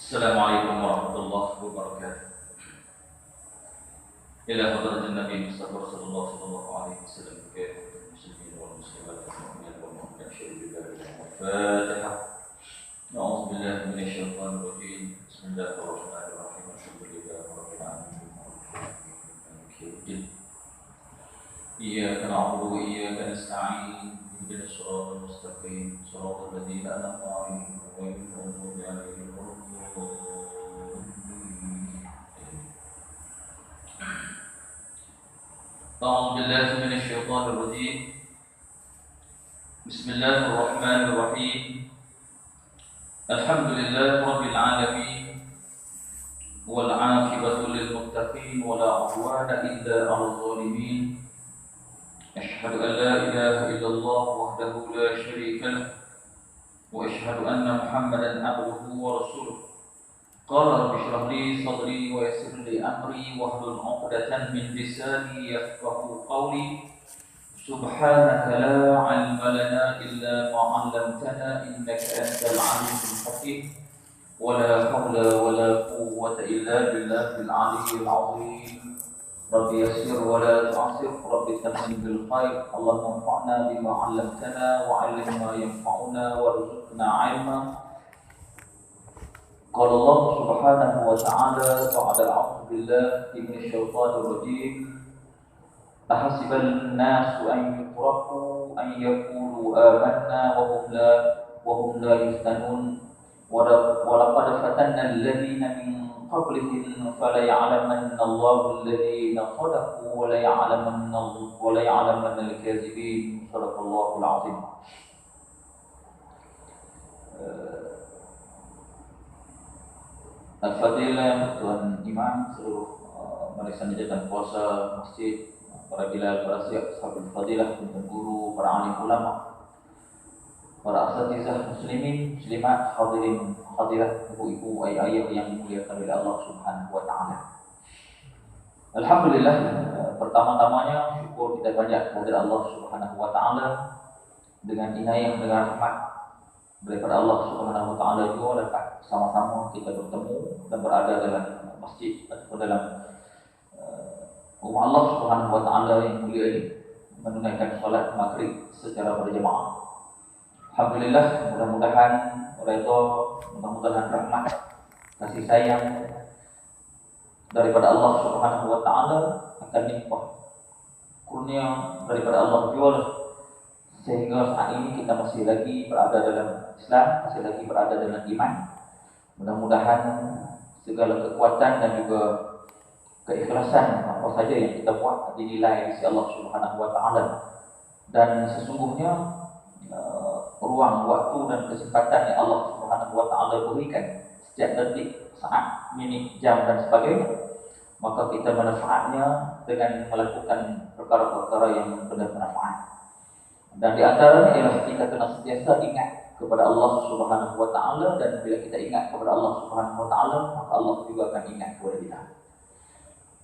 Assalamualaikum warahmatullahi wabarakatuh. Ila hadratin Nabi Mustafa sallallahu alaihi wasallam kafil muslimin wal muslimat mu'minin wal mu'minat syahidul Fatihah. A'udzu billahi minasy syaithanir rajim. Bismillahirrahmanirrahim. Alhamdulillahi rabbil alamin. Iyyaka na'budu wa iyyaka nasta'in. Ihdinas siratal mustaqim. Shiratal ladzina an'amta 'alaihim ghairil maghdubi 'alaihim أعوذ بالله من الشيطان الرجيم بسم الله الرحمن الرحيم الحمد لله رب العالمين والعاقبة للمتقين ولا عدوان إلا على الظالمين أشهد أن لا إله إلا الله وحده لا شريك له وأشهد أن محمدا عبده ورسوله قال رب اشرح لي صدري ويسر لي أمري واحلل عقدة من لساني يفقهوا قولي سبحانك لا علم لنا إلا ما علمتنا إنك أنت العليم الحكيم ولا حول ولا قوة إلا بالله العلي العظيم رب يسر ولا تعسر رب تمن بالخير اللهم انفعنا بما علمتنا وعلمنا ما ينفعنا وارزقنا علما قال الله سبحانه وتعالى بعد أعوذ بالله من الشيطان الرجيم أحسب الناس أن يتركوا أن يقولوا آمنا وهم لا يفتنون ولقد فتنا الذين من قبلهم فليعلمن الله الذين صدقوا وليعلمن الكاذبين صدق الله العظيم. Al-Fadilah, Tuan Imam, seluruh Malaysia dan puasa masjid, para bilal, para syekh, sahabat fadilah, tuan guru, para alim ulama, para asatizah muslimin, muslimat, hadirin, hadirat, ibu-ibu, ayah-ayah yang dimuliakan oleh Allah Subhanahu wa taala. Alhamdulillah, pertama-tamanya syukur kita banyak kepada Allah Subhanahu wa taala dengan inayah, dengan rahmat daripada Allah Subhanahu wa taala juga dapat sama-sama kita bertemu dan berada dalam masjid atau dalam rumah Allah Subhanahu wa taala yang mulia ini menunaikan salat maghrib secara berjemaah. Alhamdulillah, mudah-mudahan redha, mudah-mudahan rahmat, kasih sayang daripada Allah Subhanahu wa taala akan limpah kurnia daripada Allah juga, sehingga saat ini kita masih lagi berada dalam Islam, masih lagi berada dalam iman. Mudah-mudahan segala kekuatan dan juga keikhlasan apa saja yang kita buat dinilai di sisi Allah Subhanahu wa taala, dan sesungguhnya ruang, waktu dan kesempatan yang Allah Subhanahu wa taala berikan setiap detik, saat, minit, jam dan sebagainya, maka kita manfaatnya dengan melakukan perkara-perkara yang benar-benar manfaat. Dan di antaranya ialah kita kena sentiasa ingat kepada Allah Subhanahu wa taala, dan bila kita ingat kepada Allah Subhanahu wa taala, maka Allah juga akan ingat kepada kita.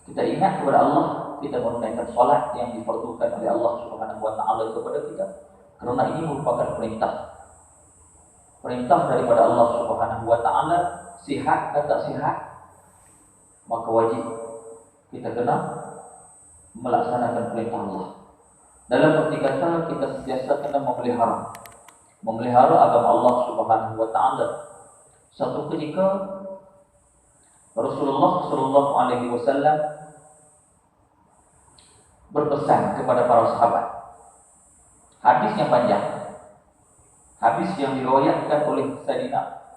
Kita ingat kepada Allah, kita menunaikan salat yang difardukan oleh Allah Subhanahu wa taala kepada kita, kerana ini merupakan perintah daripada Allah Subhanahu wa taala, sihat atau tak sihat, maka wajib kita kena melaksanakan perintah Allah. Dalam arti kata, kita sentiasa kena memelihara agama Allah Subhanahu wa taala. Suatu ketika Rasulullah sallallahu alaihi wasallam berpesan kepada para sahabat. Hadis yang panjang. Hadis yang diriwayatkan oleh Sayyidina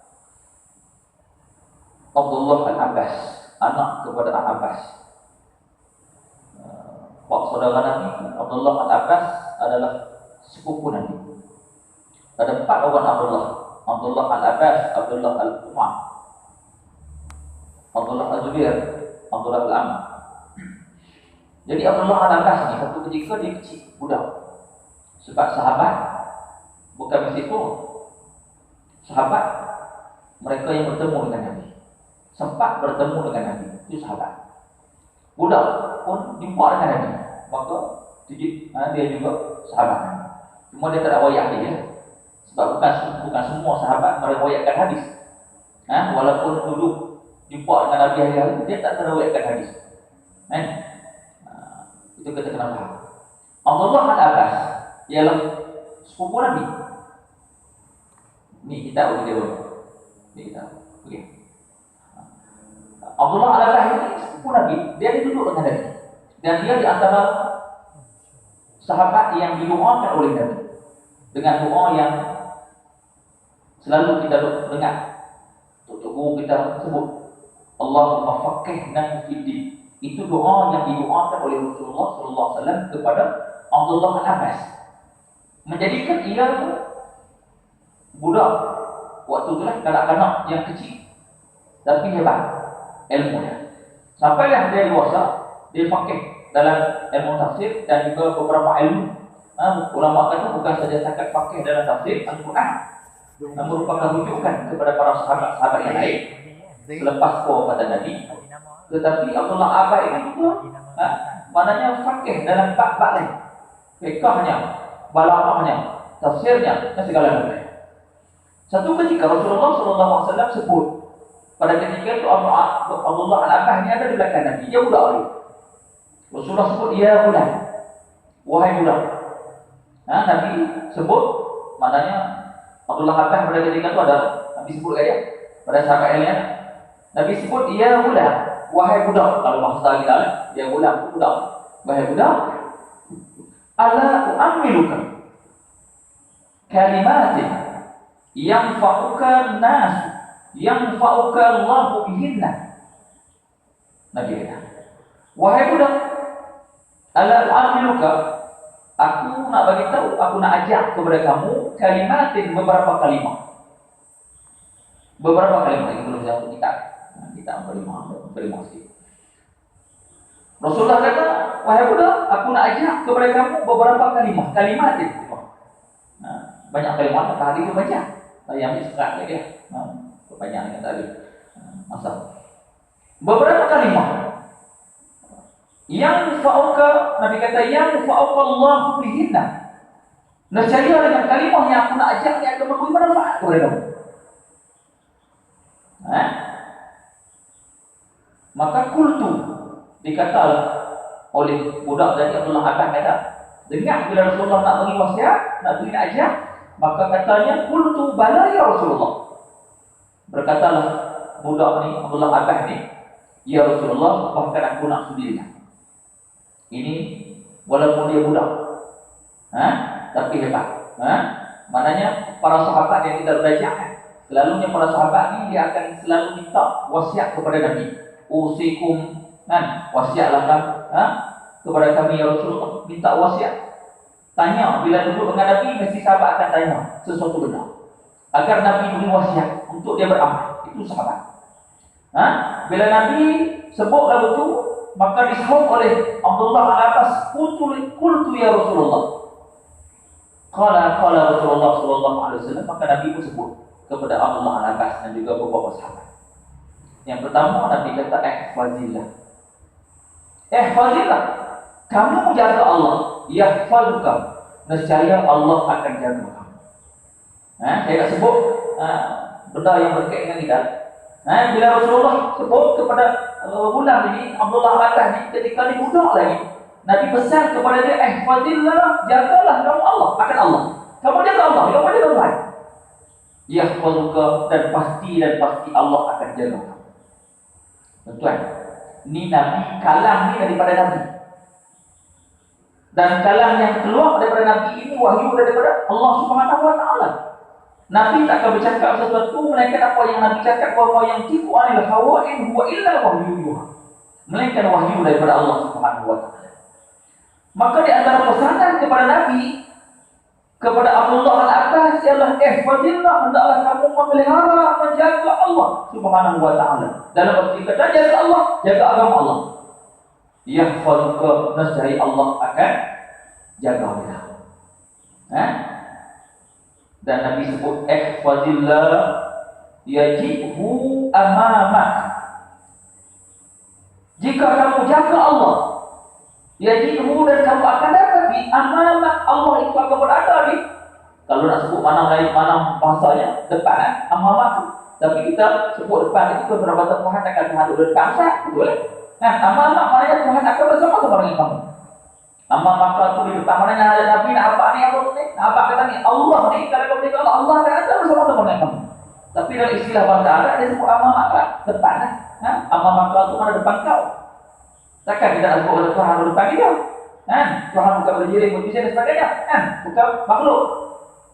Abdullah Al-Abbas, anak kepada Al-Abbas. Pak saudara Nabi Abdullah Al-Abbas adalah sepupu Nabi. Ada 4 orang Abdullah. Abdullah Al-Abbas, Abdullah Al-Umar, Abdullah Al-Zubair, Abdullah Al-Am. Jadi Abdullah Al-Abbas ni satu ketika dia kecil, budak. Sebab sahabat bukan mesti pun sahabat, mereka yang bertemu dengan Nabi, sempat bertemu dengan Nabi, itu sahabat. Budak pun jumpa dengan Nabi, maka dia juga sahabat Nabi. Cuma dia tak ada wayang dia, sebab bukan semua sahabat meriwayatkan hadis. Walaupun duduk jumpa dengan Nabi hari-hari, dia tak terawaikan hadis. Itu kita kena faham. Abdullah al-Abbas ialah sepupu Nabi. Ni kita uji dia dulu. Ni kita. Okey. Abdullah al-Abbas ini sepupu Nabi. Dia duduk dengan Nabi. Dan dia di antara sahabat yang didoakan oleh Nabi dengan doa yang selalu kita dengar. Untuk guru kita sebut Allahumma faqihna fid din. Itu doa yang didoakan oleh Rasulullah sallallahu alaihi wasallam kepada Abdullah al-Abbas. Menjadikan ia budak waktu itulah kanak-kanak yang kecil tapi hebat ilmunya. Sampailah dia dewasa, dia faqih dalam ilmu tafsir dan juga beberapa ilmu. Ulama kata bukan saja setakat faqih dalam tafsir Al-Quran, merupakan rujukan kepada para sahabat-sahabat yang lain selepas wafat Nabi. Tetapi Abdullah Abbas ini juga maknanya faqih dalam bab-bab lain, fiqhnya, balaghahnya, tafsirnya dan segala macam. Satu ketika Rasulullah sallallahu alaihi wasallam sebut pada ketika itu Abdullah al-Abbas ini ada di belakang Nabi, dia budak lagi. Rasulullah sebut, ya budak, wahai budak. Nabi sebut, maknanya Abdullah Abbas pada ketika itu ada Nabi sebut ayat pada sahabat yang lain. Nabi sebut, ya budak, wahai budak. Kalau bahasa kita, ya budak, budak, wahai budak. Ala u'amiluka kalimatin yang fa'uka nas, yang fa'uka Allahu bihinna. Nabi kata, wahai budak, ala u'amiluka, aku nak bagi tahu, aku nak ajak kepada kamu kalimatin, beberapa kalimat. Beberapa kalimat itu belum satu kita beri sikit. Rasulullah kata, wahai budak, aku nak ajak kepada kamu beberapa kalimat. Kalimat itu. Banyak kalimat tadi itu banyak. Yang disekat dia. Banyak yang tadi. Masa. Beberapa kalimat. Yang fa'uka, Nabi kata, yang fa'uka Allah bihinna. Nescaya dengan kalimah yang aku nak ajak ni akan memberi manfaat kepada kamu. Maka kultu, dikatalah oleh budak dari Abdullah Abbas kata, dengar bila Rasulullah nak beri wasiat, nak beri ajak, maka katanya kultu bala ya Rasulullah. Berkatalah budak ni, Abdullah Abbas ni, ya Rasulullah, bahkan aku nak sendirian. Ini walaupun dia budak, tapi hebat. Maknanya para sahabat yang kita belajar, selalunya para sahabat ni dia akan selalu minta wasiat kepada Nabi. Usikum, wasiatlah kepada kami ya Rasulullah, minta wasiat. Tanya bila duduk dengan Nabi, mesti sahabat akan tanya sesuatu benda agar Nabi beri wasiat untuk dia beramal. Itu sahabat. Bila Nabi sebut lagu tu, maka disahut oleh Abdullah al-Abbas, qultu ya Rasulullah. Qala Rasulullah sallallahu alaihi wasallam, maka Nabi pun sebut kepada Abdullah al-Abbas dan juga beberapa sahabat. Yang pertama Nabi kata ihfazillah. Ihfazillah. Kamu jaga Allah, yahfazuka. Nescaya Allah akan jaga kamu. Saya nak sebut benda yang berkaitan dengan kita. Bila Rasulullah sebut kepada budak ini, Abdullah al-Abbas ni, ketika dia budak lagi, Nabi pesan kepada dia, ihfazillah, jagalah kamu Allah, akan Allah. Kamu jaga Allah, kamu jaga Allah. Yahfazuka, dan pasti Allah akan jaga kamu. Tuan, ni Nabi, kalam ni daripada Nabi. Dan kalam yang keluar daripada Nabi ini wahyu daripada Allah Subhanahu wa taala. Nabi tak akan bercakap sesuatu melainkan apa yang Nabi cakap, bahwa yang tiku anil hawa in huwa illa wahyu, melainkan wahyu daripada Allah Subhanahu wa taala. Maka di antara pesanan kepada Nabi kepada Abdullah al-Abbas ialah ihfazillah, hendaklah kamu memelihara, menjaga Allah Subhanahu wa taala. Dalam arti kata jaga Allah, jaga agama Allah. Yahfazuka, nescaya Allah akan jaga kamu. Dan Nabi sebut ihfazillah yajibhu amamak. Jika kamu jaga Allah, yajibhu, dan kamu akan dapat di amamak, Allah itu akan berada di, kalau nak sebut mana lain, mana bahasanya depan amamak. Tapi kita sebut depan itu keberabatan Tuhan akan hadir depan saya, betul kan? Nah, amal-amal maknanya Tuhan akan bersama-sama dengan kamu. Amal makhluk itu di depan maknanya ada Nabi, nak apa ni, apa kata ni? Allah ni, kalau kamu kata Allah akan ada bersama-sama dengan kamu. Tapi dalam istilah bahasa Arab dia sebut amal makhluk depan kan? Amal makhluk itu mana depan kau? Takkan kita sebut Tuhan ada depan kita? Kan? Tuhan bukan berdiri, berdiri dan sebagainya. Kan? Bukan makhluk.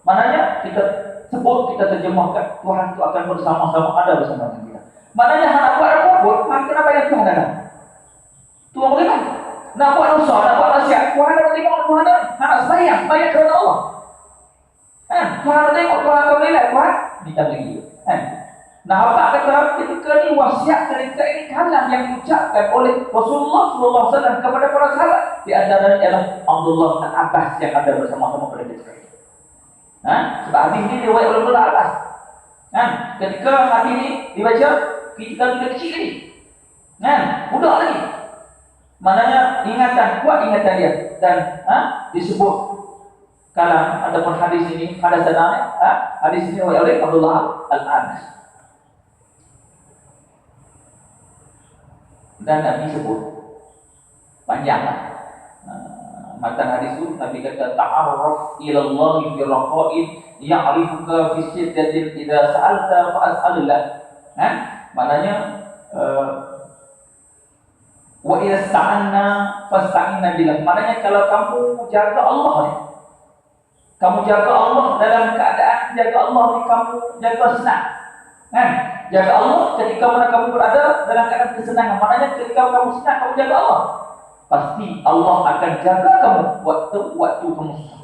Maknanya kita sebut, kita terjemahkan Tuhan itu akan bersama-sama ada bersama dengan kita. Maknanya nak buat apa-apa, makin apa yang Tuhan ada. Tuhan bagaimana? Nak buat dosa, nak buat maksiat, Tuhan ada tengok, Tuhan ada. Nak sayang kerana Allah. Kan? Tuhan ada tengok, Tuhan akan menilai, Tuhan minta lagi. Kan? Nah, apa kata ketika ni wasiat ketika ini kalam yang diucapkan oleh Rasulullah SAW kepada para sahabat, di antaranya ialah Abdullah dan Abbas yang ada bersama-sama pada ketika ini. Sebab hadis ini diwayat oleh Abdullah Abbas. Ketika hadis ini dibaca, kita sudah kecil ni, budak lagi. Maknanya ingatan, kuat ingatan dia. Dan disebut kalam, adapun hadis ini, hadis ini diwayat oleh Abdullah Al-Abbas. Dan Nabi sebut panjanglah matan hadis itu. Nabi kata ta'arraf ila Allah fi raqa'in ya'rifuka fi shiddatin idza sa'alta fa'as'alillah. Maknanya wa idza sta'anna fasta'inna billah. Maknanya kalau kamu jaga Allah ni, kamu jaga Allah dalam keadaan jaga Allah ni, kamu jaga senang. Jaga Allah ketika mana kamu berada dalam keadaan kesenangan. Maknanya ketika kamu senang, kamu jaga Allah. Pasti Allah akan jaga kamu waktu kamu susah.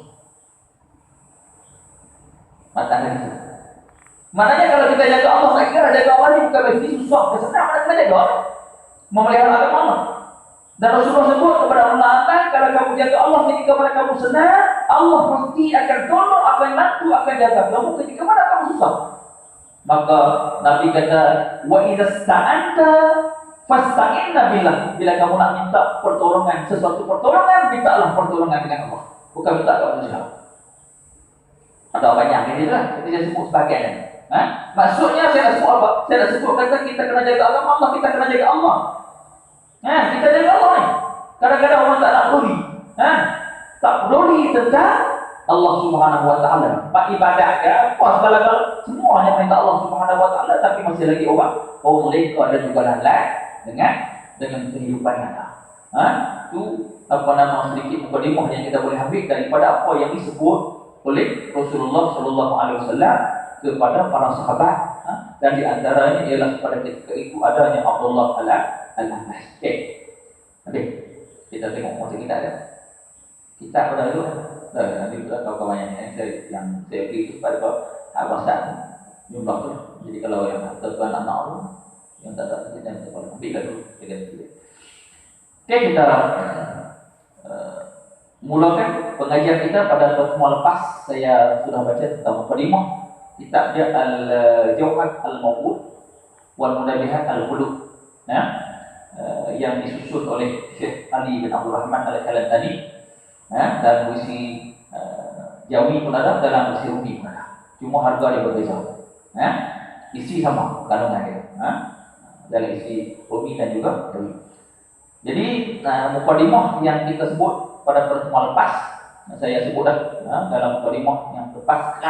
Maknanya kalau kita jaga Allah, saya kira jaga Allah ini bukan berarti susah, kesenang. Mana kita jaga memelihara agama Allah. Dan Rasulullah sebut kepada Allah, kalau kamu jaga Allah ketika mana kamu senang, Allah pasti akan tolong, akan bantu, akan jaga kamu ketika mana kamu susah. Maka Nabi kata, wa idza sta'anta fasta'inna billah. Bila kamu nak minta pertolongan, sesuatu pertolongan, mintalah pertolongan dengan Allah, bukan minta kepada manusia. Ada banyak ini lah, kita sebut sebagian. Maksudnya saya nak sebut apa? Saya nak sebut kata kita kena jaga agama Allah, kita kena jaga Allah. Kita jaga Allah ni. Kadang-kadang orang tak nak peduli. Tak peduli tentang Allah Subhanahu wa taala. Pak ibadat ke apa segala-galanya semuanya perintah Allah Subhanahu wa taala, tapi masih lagi orang mereka ada juga lalai dengan kehidupan nyata. Itu apa nama sedikit mukadimah yang kita boleh ambil daripada apa yang disebut oleh Rasulullah sallallahu alaihi wasallam kepada para sahabat, dan di antaranya ialah pada ketika itu adanya Abdullah Al-Abbas. Okey. Kita tengok macam kita ada. Kita pada dulu nanti kawan-kawan yang saya beri kepada awasan jumlah tu. Jadi kalau yang tertuan anak tu, yang tak ada kita boleh ambil dulu. Okey, kita mulakan pengajian kita pada pertemuan lepas. Saya sudah baca tentang mukadimah kitab dia Al-Jawhar Al-Maw'ud wal Munabihat Al-Qulub, yang disusun oleh Syekh Ali bin Abdul Rahman Al-Kalantani. Dan versi Jawi pun ada, dalam versi Rumi pun ada. Cuma harga dia berbeza. Isi sama kandungan dia. Dalam isi Rumi dan juga Jawi. Jadi mukadimah yang kita sebut pada pertemuan lepas, saya sebut dah dalam mukadimah yang lepas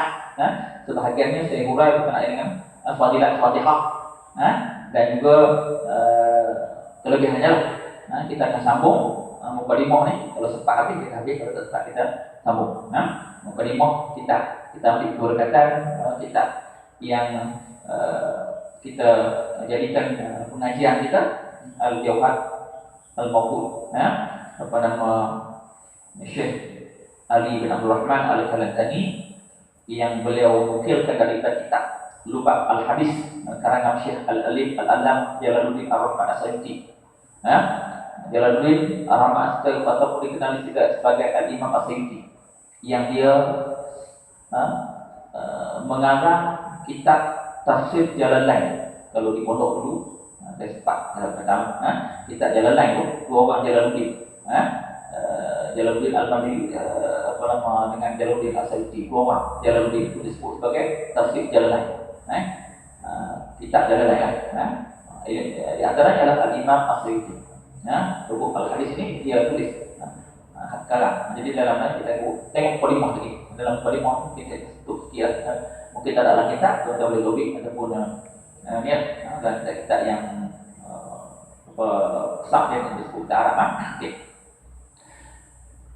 sebahagiannya saya hurai berkenaan dengan fadilat Fatihah dan juga kelebihannya lah. Kita akan sambung mukadimah ni, kalau sempat habis kita habis, kalau tak sempat kita sambung. Mukadimah kita ambil keberkatan kitab yang kita jadikan pengajian kita Al-Jawhar Al-Maw'ud, apa nama Syekh Ali bin Abdul Rahman Al-Kalantani, yang beliau nukilkan dari kitab Lubab Al-Hadis karangan Syekh Al-Alif Al-Alam Jalaluddin Ar-Rahman As-Sayuti. Jalaluddin Ar-Rahman As-Sayuti ataupun dikenali juga sebagai Al-Imam As-Sayuti, yang dia mengarang kitab Tafsir Jalan Lain. Kalau di pondok dulu saya sempat dalam kitab Jalan Lain tu, dua orang Jalaluddin, Jalaluddin Al-Madini apa nama dengan Jalaluddin As-Sayuti, dua orang Jalaluddin itu disebut sebagai Tafsir Jalan Lain. kitab jalan ya. Di antaranya adalah Al-Imam As-Suyuti. Buku Al-Hadis ini dia tulis kalam. Jadi dalamnya kita tengok polimah lagi. Dalam polimah kita tutup sekian. Mungkin tak ada kita boleh lobby ataupun niat dan kita yang sah yang disebut Arab. Okey.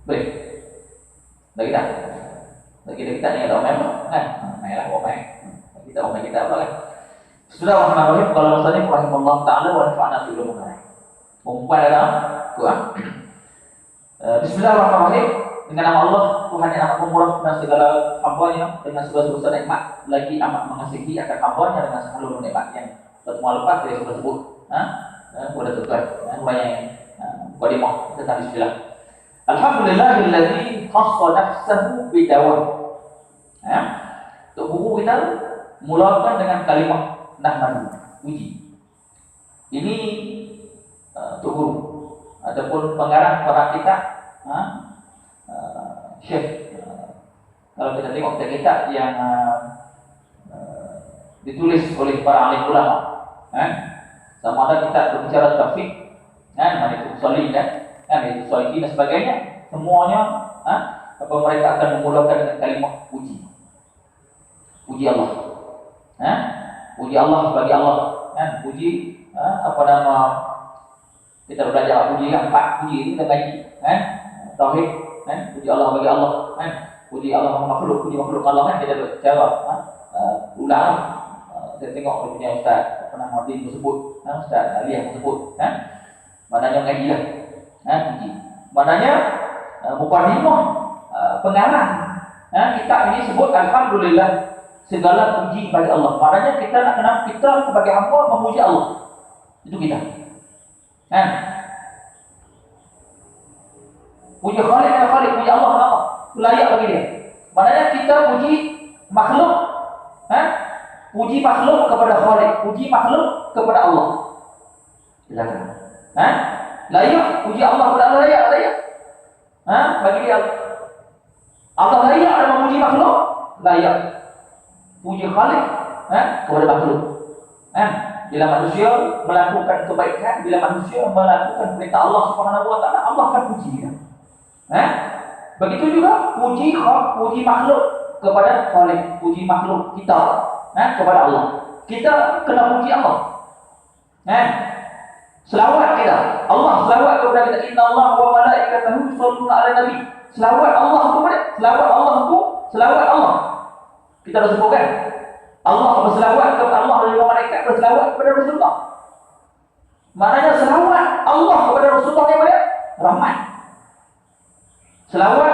Boleh. Lagi tak? Lagi kita ni ada orang kan? Mainlah orang. Kita orang kita apa kan? Sudah Rahman kalau misalnya rahimahullah taala wa nafa'na bi ulumih. Umpan dalam Quran. Bismillahirrahmanirrahim. Dengan nama Allah, Tuhan yang amat pemurah dan segala hamba-Nya, dengan segala nikmat, lagi amat mengasihi akan hamba-Nya dengan seluruh nikmat yang pertemuan lepas dari sudah sebut. Boleh tuan, banyak mukadimah tentang bismillah. Alhamdulillahilladzi khassa nafsahu bidawam. Untuk buku kita mulakan dengan kalimat nahmadu, puji. Ini untuk guru ataupun pengarang para kita, Syekh. Kalau kita tengok kitab yang ditulis oleh para alim ulama, sama ada kita berbicara tauhid, mana itu solid itu solid dan sebagainya, semuanya, mereka akan memulakan dengan kalimat puji. Puji Allah, puji Allah bagi Allah, puji apa nama kita belajar puji yang 4 puji itu kita ngaji, tauhid, puji Allah bagi Allah, puji Allah makhluk, puji makhluk Allah kita bicara ulang. Saya tengok punya Ustaz pernah Martin tersebut, Ustaz Ali yang tersebut, maknanya ngaji lah, puji. Maknanya mukadimah pengarang kitab ini sebut alhamdulillah segala puji bagi Allah. Maknanya kita nak kenal kita sebagai hamba memuji Allah. Itu kita. Puji Khalik dan Khalik, puji Allah Allah. Layak bagi dia. Maknanya kita puji makhluk, puji makhluk kepada Khalik, puji makhluk kepada Allah. Silakan. Layak puji Allah kepada Allah, layak. Bagi dia Allah layak dan memuji makhluk, layak. Puji Khalik kepada makhluk. Bila manusia melakukan kebaikan, bila manusia melakukan perintah Allah Subhanahu wa taala, Allah akan puji dia. Begitu juga puji makhluk kepada Khalik, puji makhluk kita kepada Allah. Kita kena puji Allah. Selawat kita. Allah selawat kepada kita. Innallaha wa malaikatahu yusholluna 'alan nabi. Selawat Allah tu mana? Selawat Allah. Kita dah sebutkan. Allah berselawat kepada Allah dan malaikat berselawat kepada Rasulullah. Maknanya selawat Allah kepada Rasulullah yang mana? Rahmat. Selawat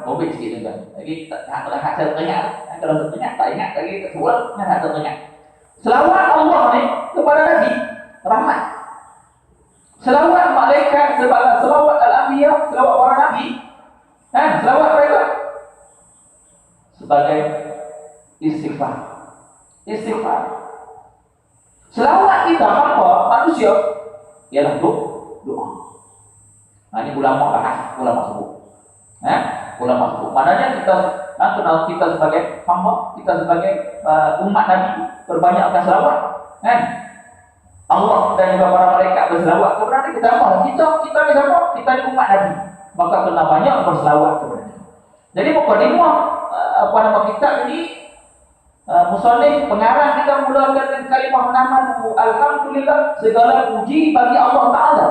mobil sikit tuan. Lagi tak saya teringat. Kalau saya teringat tak ingat lagi tak sebut, tak teringat. Selawat Allah ni kepada Nabi rahmat. Selawat malaikat, selawat al-anbiya, selawat para nabi. Selawat mereka sebagai istighfar. Selawat kita apa manusia ialah doa. Ini ulama bahas, ulama sebut. Ulama sebut. Maknanya kita kenal kita sebagai hamba, kita sebagai umat Nabi perbanyakkan selawat. Allah dan juga para malaikat berselawat kepada Nabi. Kita apa? Kita ni siapa? Kita ni umat Nabi. Maka kena banyak berselawat kepada Nabi. Jadi mukadimah nama kitab ini, musannif pengarang kita mulakan dengan kalimah nahmadu, alhamdulillah segala puji bagi Allah Taala.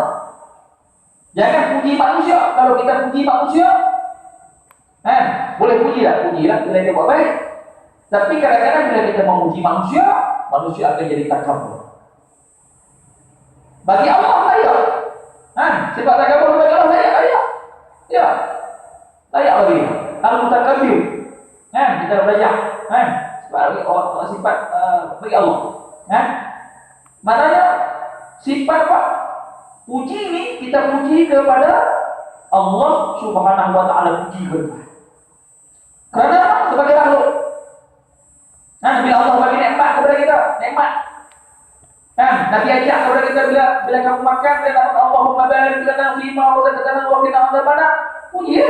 Jangan puji manusia. Kalau kita puji manusia, boleh pujilah bila dia buat baik. Tapi kadang-kadang bila kita memuji manusia akan jadi takabur. Bagi Allah layak. Sebab takabur bagi Allah layak. Ya. Layak bagi dia. Al-mutakabbir. Kita belajar. Sebagai orang sifat bagi Allah. Maknanya sifat apa? Puji ini kita puji kepada Allah Subhanahu wa taala, puji kepada. Kerana sebagai makhluk. Bila Allah bagi nikmat kepada kita, nikmat. Nabi ajak kepada kita bila kamu makan, bila nama Allahumma barik lana fima razaqtana wa qina adzabannar. Puji.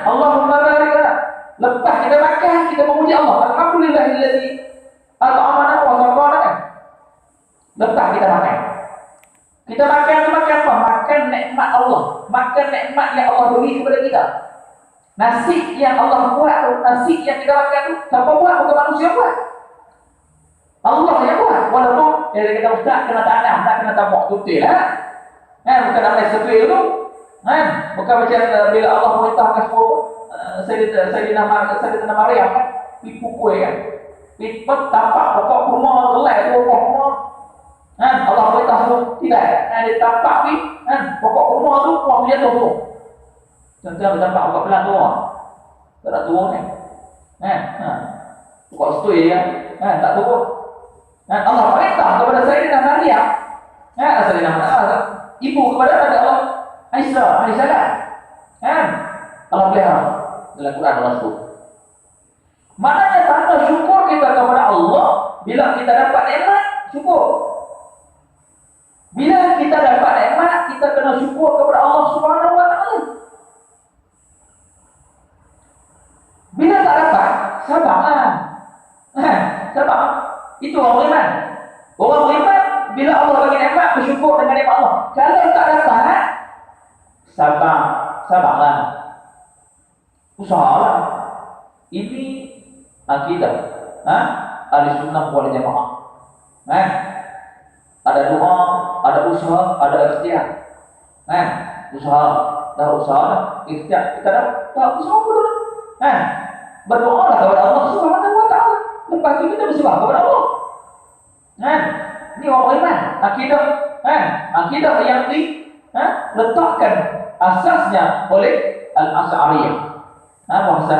Allahumma barik lana. Lepas kita makan, kita memuji Allah. Alhamdulillahilladzi Atau amanah wasabah kan? Lepas kita makan. Kita makan tu makan apa? Makan nikmat Allah. Makan nikmat yang Allah beri kepada kita. Nasi yang Allah buat tu, nasi yang kita makan tu, siapa buat? Bukan manusia buat. Allah yang buat. Walaupun dia kata ustaz kena tanam, tak kena tabak tutil lah. Bukan ambil setuil tu. Bukan macam bila Allah perintahkan semua saya tanam Maryam kan, pipu kuih kan. Pipu tapak pokok kurma gelai tu pokok kurma. Allah perintah tu tidak. Dia tapak ni, pokok kurma tu kuah jatuh tu. Contohnya bertampak pokok pelan tu. Tak nak turun kan. Pokok setuil kan, tak turun. Allah perintah kepada Sayyidina Maryam. Sayyidina Maryam ibu kepada Allah Isa alaihissalam. Allah pelihara dalam Quran Allah sebut. Maknanya tanda syukur kita kepada Allah bila kita dapat nikmat, syukur. Bila kita dapat nikmat, kita kena syukur kepada Allah Subhanahu wa taala. Bila tak dapat, sabarlah. Sabar. Itu orang beriman. Orang beriman bila Allah bagi nikmat bersyukur dengan nikmat Allah. Kalau tak dapat, sabarlah. Usahalah. Ini akidah. Ahlussunnah wal Jamaah. Ada doa, ada usaha, ada ikhtiar. Usaha, dah usaha, ikhtiar. Kita dah usaha dulu. Berdoalah kepada Allah Subhanahu wa taala. Lepas itu kita bersembah kepada Allah. Ini orang beriman. Akidah, akidah yang diletakkan asasnya oleh Al-Asy'ariyah. Bahasa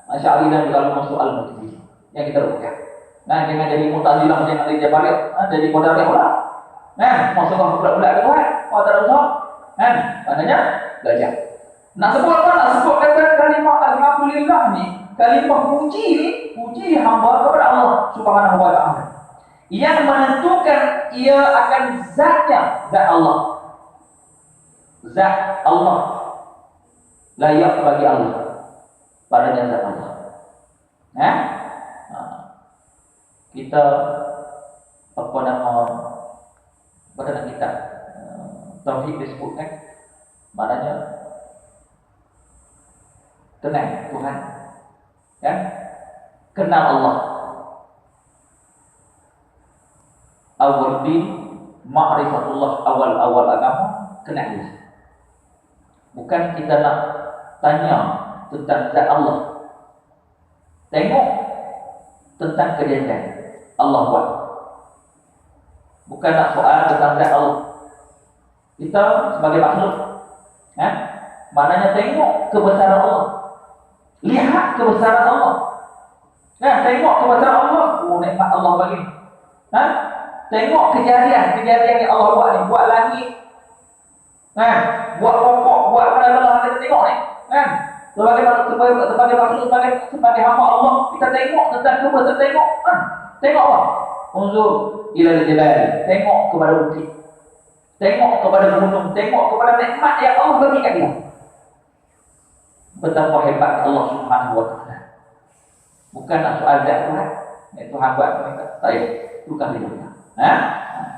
Asy'ari dan juga masuk Al-Mu'tazilah yang kita rupakan. Jangan jadi Mu'tazilah macam yang ada Jabariyah, jadi Qadariyah pula. Masuklah bulat-bulat ke Tuhan. Tak ada usaha. Maknanya belajar. Nak sebut apa? Nak sebut kata kalimah alhamdulillah ni, kalimah puji ni, puji hamba kepada Allah Subhanahu wa taala. Yang menentukan ia akan zatnya, zat Allah. Zat Allah layak bagi Allah. Padanya zat Allah. Kita apa nama pada kitab tauhid disebutkan, maknanya kenal Tuhan, kenal Allah. Awal din ma'rifatullah, awal agama kenal Allah. Bukan kita nak tanya tentang zat Allah, tengok tentang kejadian Allah buat. Bukan nak soal tentang zat Allah. Kita sebagai makhluk, maknanya tengok kebesaran Allah, lihat kebesaran Allah. Tengok kebesaran Allah. Nikmat Allah bagi. Tengok kejadian yang Allah buat ni, buat langit, buat pokok, buat benda-benda kita tengok ni, sebagai makhluk, sebagai hamba Allah, kita tengok tentang kebesaran, tengok apa? Unzur ila al-jibal, tengok kepada bukit, tengok kepada gunung, tengok kepada nikmat yang Allah bagi kat dia. Betapa hebat Allah Subhanahu wa taala. Bukan nak soal zat Tuhan. Tuhan buat mereka. Tak payah. Bukan dia.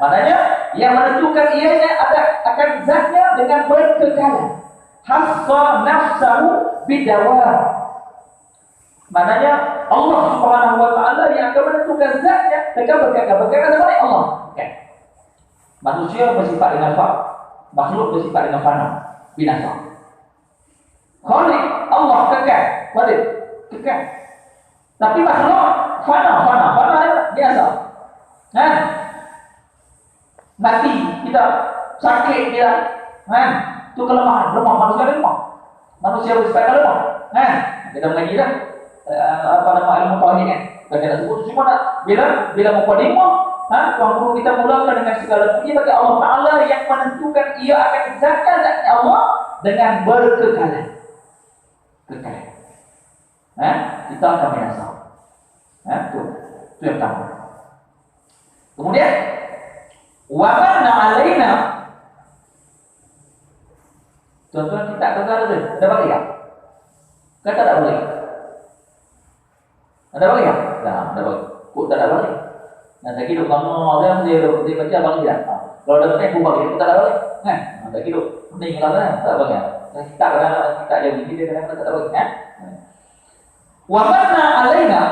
Maknanya yang menentukan ianya akan zatnya dengan berkekalan. Hassa nafsahu bidawam. Maknanya Allah Subhanahu wa taala yang akan menentukan zatnya dengan berkekalan. Berkekalan sama dengan Allah. Manusia bersifat dengan makhluk bersifat dengan fana, binasa. Khaliq Allah kekal, Khaliq kekal. Tapi makhluk fana biasa. Mati kita, sakit dia, itu kelemahan, lemah, manusia lemah. Manusia bersifat lemah. Kita mengaji dah apa nama ilmu tauhid kan. Kita nak sebut semua nak bila mukadimah, tuan guru kita mulakan dengan segala puji bagi Allah Taala yang menentukan ia akan zatnya Allah dengan berkekalan. Kekal. Kita akan binasa. Itu yang pertama. Kemudian wa mana alaina. Tuan-tuan kita kekal tu. Ada bagi tak? Kata tak boleh. Ada bagi tak? Dah, ada bagi. Kod tak ada balik. Nah, tak hidup kalau orang dia baca balik dia. Kalau ada yang buka itu tak ada balik. Kan? Tak hidup pening lah tak balik. Kita ada begini dia kadang tak ada balik. Kan? Wa manna alaina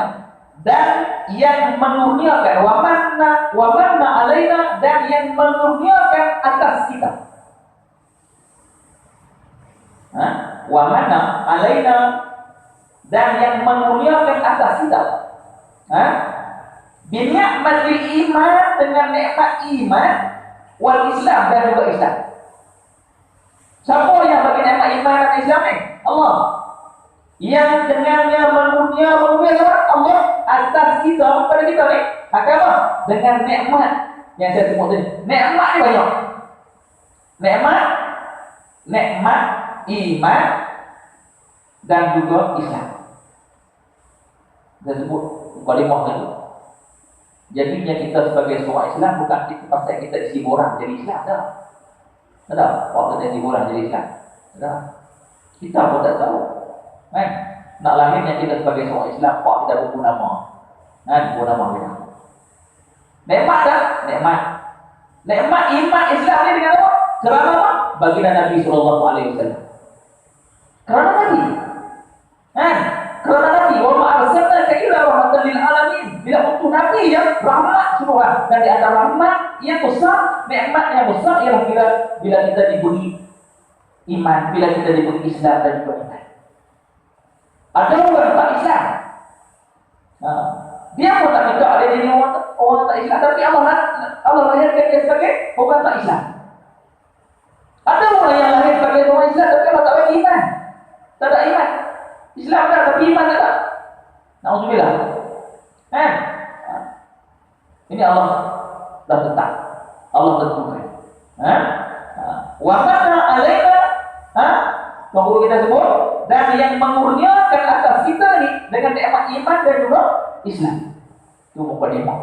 dan yang menurniakan wa manna alaina dan yang menurniakan atas kita. Wa manna alaina dan yang menurniakan atas kita. Bi ni'matil iman dengan nikmat iman wal Islam dan juga Islam. Siapa yang bagi nikmat iman dan Islam ni? Allah. Yang dengannya menurniakan Allah atas kita pada kita ni. Apa? Dengan nikmat yang saya sebut tadi. Nikmat ni banyak. Nikmat iman dan juga Islam. Saya sebut kalimah tadi. Jadinya kita sebagai seorang Islam bukan kita pasal kita isi borang jadi Islam dah. Tak? Waktu kita isi borang jadi Islam. Tak? Kita pun tak tahu. Kan? Nak lahirnya kita sebagai seorang Islam, kok kita buku nama. Kan? Buku nama kita. Nikmat tak? Nikmat iman Islam ni dengan apa? Kerana apa? Baginda Nabi SAW. Kerana Nabi. Kan? Kerana Nabi. Wa ma arsalnaka illa rahmatan lil alamin. Bila untuk Nabi yang rahmat semua. Dan di antara rahmat yang besar, nikmat yang besar ialah bila kita diberi iman, bila kita diberi Islam dan juga iman. Ada orang tak Islam. Dia pun tak minta dia jadi orang tak Islam, tapi Allah lahirkan dia sebagai orang tak Islam. Ada orang yang lahir sebagai orang Islam, tapi Allah tak bagi iman. Tak ada iman. Islam tak, tapi iman tak ada. Na'udzubillah. Ini Allah dah tetap. Allah tentukan. Wa mana alaina, guru kita sebut, dan yang mengurniakan atas kita ni dengan nikmat iman dan juga Islam. Itu mukadimah.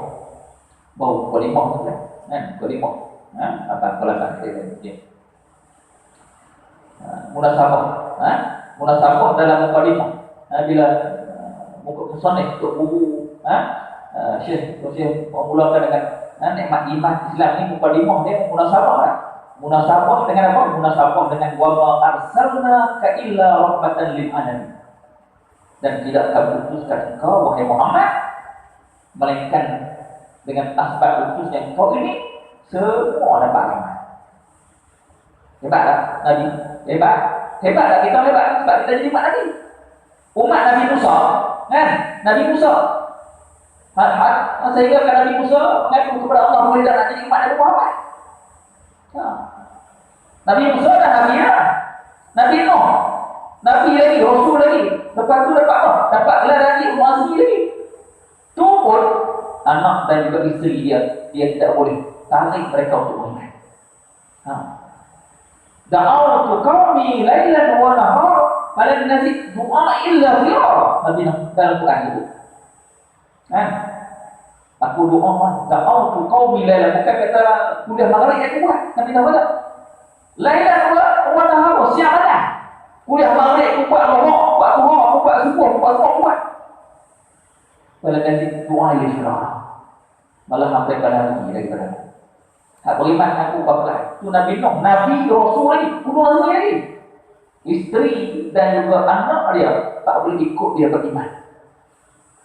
Bau mukadimah tu kan? Mukadimah. Apa kelakar dia. Munasabah. Munasabah dalam mukadimah. Bila musannif untuk buku Syekh memulakan dengan nikmat iman Islam ni mukadimah dia munasabah kan? Munasabah dengan apa? Munasabah dengan wa ma arsalnaka illa rahmatan lil alamin. Dan tidak kami utuskan engkau wahai Muhammad melainkan dengan asbab utusnya engkau ini semua dapat rahmat. Hebat tak Nabi? Hebat tak kita hebat sebab kita jadi umat Nabi. Umat Nabi Musa, kan? Nabi Musa. Sehingga kan Nabi Musa mengaku kepada Allah boleh nak jadi umat Nabi Muhammad. Nabi Musa dan Nabi Nabi Nuh, Nabi lagi, Rasul lagi. Lepas tu dapat apa? Dapat gelar Nabi Muazzi lagi. Tu pun anak dan juga isteri dia tidak boleh tarik mereka untuk beriman. Da'awtu qaumi lailan wa nahar falan nazid du'a illa firara. Nabi dalam Quran itu. Kan? Aku doa da'awtu qaumi lailan, bukan kata kuliah maghrib aku buat. Nabi dah buat. Lailan wa nahar, siang malam. Kuliah maghrib aku buat Allah, buat Tuhan, aku buat subuh, buat semua buat. Falan nazid du'a illa firara. Malah sampai pada lagi daripada aku. Tak beriman aku bakal. Itu Nabi Nuh, Nabi Rasul lagi, bunuh lagi. Isteri dan juga anak dia tak boleh ikut dia beriman.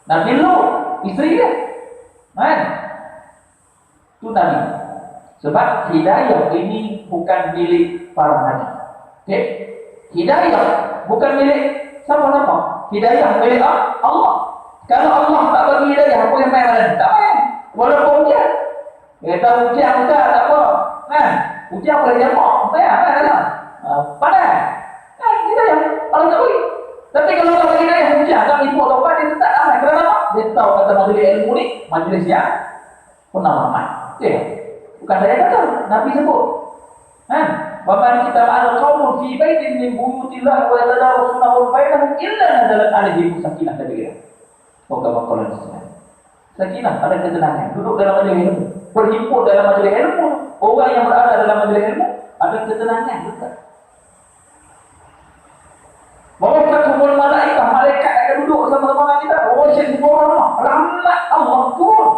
Nabi Nuh, isteri dia. Kan? Itu Nabi. Sebab hidayah ini bukan milik para nabi. Okay? Hidayah bukan milik siapa-siapa. Hidayah milik Allah. Kalau Allah tak bagi hidayah, apa yang main mana? Tak main. Walaupun dia kata ujian tak apa. Kan? Ujian boleh jamak. Bayar kan? Pandai. Kan? Kita yang paling tak boleh. Tapi kalau tak bagi hidayah ujian, tak ibu atau apa, dia tetap ramai. Kerana apa? Dia tahu kata majlis ilmu ni, majlis yang pernah ramai. Okay. Bukan saya kata, Nabi sebut. Kan? Waman kita ma'al qawmun fi baitin min buyutillah wa yatadarasunahu bainahum illa nazalat alaihim sakinah tabira. Kama qala Rasulullah. Sakinah, ada ketenangan. Duduk dalam majlis ilmu, berhimpun dalam majlis ilmu. Orang yang berada dalam majlis ilmu ada ketenangan. Betul. Mawafatuhul malaikah, malaikat malaikat duduk sama-sama dengan kita. Oh, syekh semua orang rahmat Allah turun.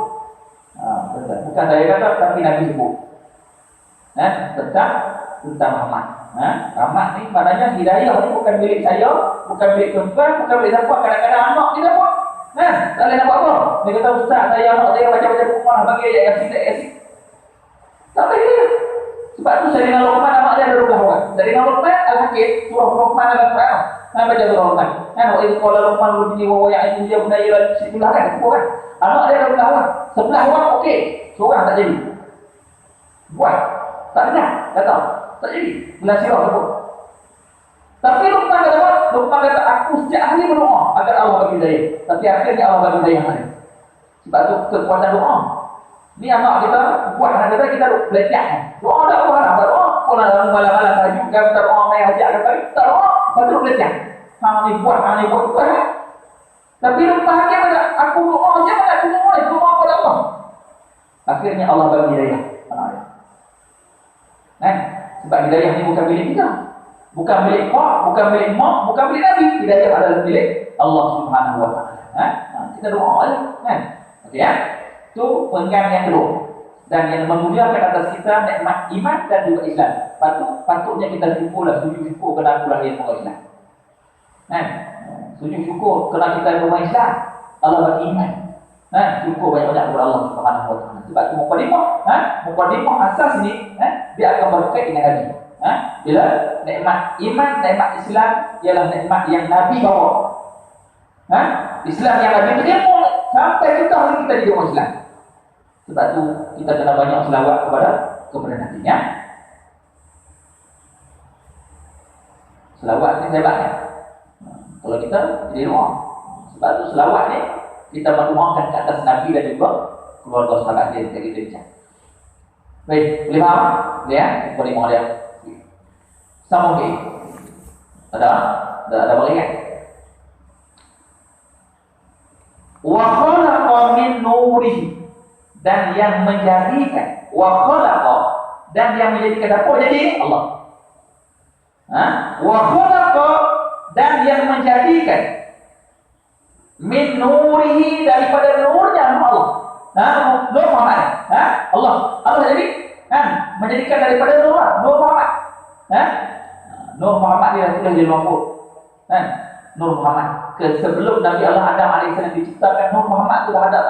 Betul. Bukan saya kata, tapi Nabi sebut. Tentang rahmat. Rahmat ni maknanya hidayah ni bukan milik saya, bukan milik tuan, bukan milik siapa. Kadang-kadang anak kita pun tak boleh nak buat apa. Dia kata, ustaz, saya anak saya baca-baca rumah bagi ayat Yasin. Tak boleh dia. Sebab tu saya dengan Luqman, anak dia ada 12 orang. Dari dengan Luqman, Al-Hakim, surah Luqman dalam Quran. Baca surah Luqman. Waktu itu kalau Luqman berbunyi wawa yang itu dia benda ialah sebelah kan, kan. Anak dia ada 12 orang. 11 orang okey. Seorang tak jadi. Buat. Tak dengar. Kata. Tak jadi. Belah sirah sebut. Tapi Luqman kata apa? Luqman kata, aku setiap hari berdoa agar Allah bagi hidayah. Tapi akhirnya Allah bagi hidayah hari. Sebab tu kekuatan doa. Ni anak kita, buat anak kita belajar. Doa tak apa lah. Doa. Kalau dalam malam-malam tahajud kan, kita doa main hajat kata, tak doa. Baru belajar. Hang ni buat. Tapi Luqman Hakim kata, aku doa je mana aku doa. Doa kepada Allah. Akhirnya Allah bagi hidayah. Sebab hidayah ni bukan milik kita. Bukan milik Pak, bukan milik Mak, bukan milik Nabi. Hidayah adalah milik Allah Subhanahu Wa Taala. Kita doa je, kan? Okey ya. Itu penggan yang kedua. Dan yang memuliakan atas kita nikmat iman dan juga Islam. Patutnya kita sujud syukur kerana aku lahir orang Islam. Sujud syukur kerana kita rumah Islam. Allah bagi iman. Syukur banyak-banyak kepada Allah Subhanahu Wa Taala. Sebab itu mukadimah asas ni, dia akan berkait dengan hadis. Bila nikmat iman, nikmat Islam ialah nikmat yang Nabi bawa. Islam yang Nabi terima sampai kita hari kita jadi orang Islam. Sebab tu kita kena banyak selawat kepada Nabi ya. Selawat ni hebat ya. Kalau kita jadi doa. Sebab tu selawat ni kita mendoakan ke atas Nabi dan juga keluarga sahabat dia kita bincang. Baik, boleh faham? Ya, boleh mohon dia. Sama okey. Ada berikan. Wa khalaqa min nurihi, dan yang menjadikan, wa khalaqa, dan yang menjadikan apa jadi Allah. Wa khalaqa, dan yang menjadikan min nurihi, daripada nurnya Allah. Nur Muhammad. Allah jadi menjadikan daripada nur Muhammad. Nur Muhammad dia sudah jadi mahfuz. Nur Muhammad. Sebelum Nabi Allah Adam AS diciptakan, Nur Muhammad sudah ada.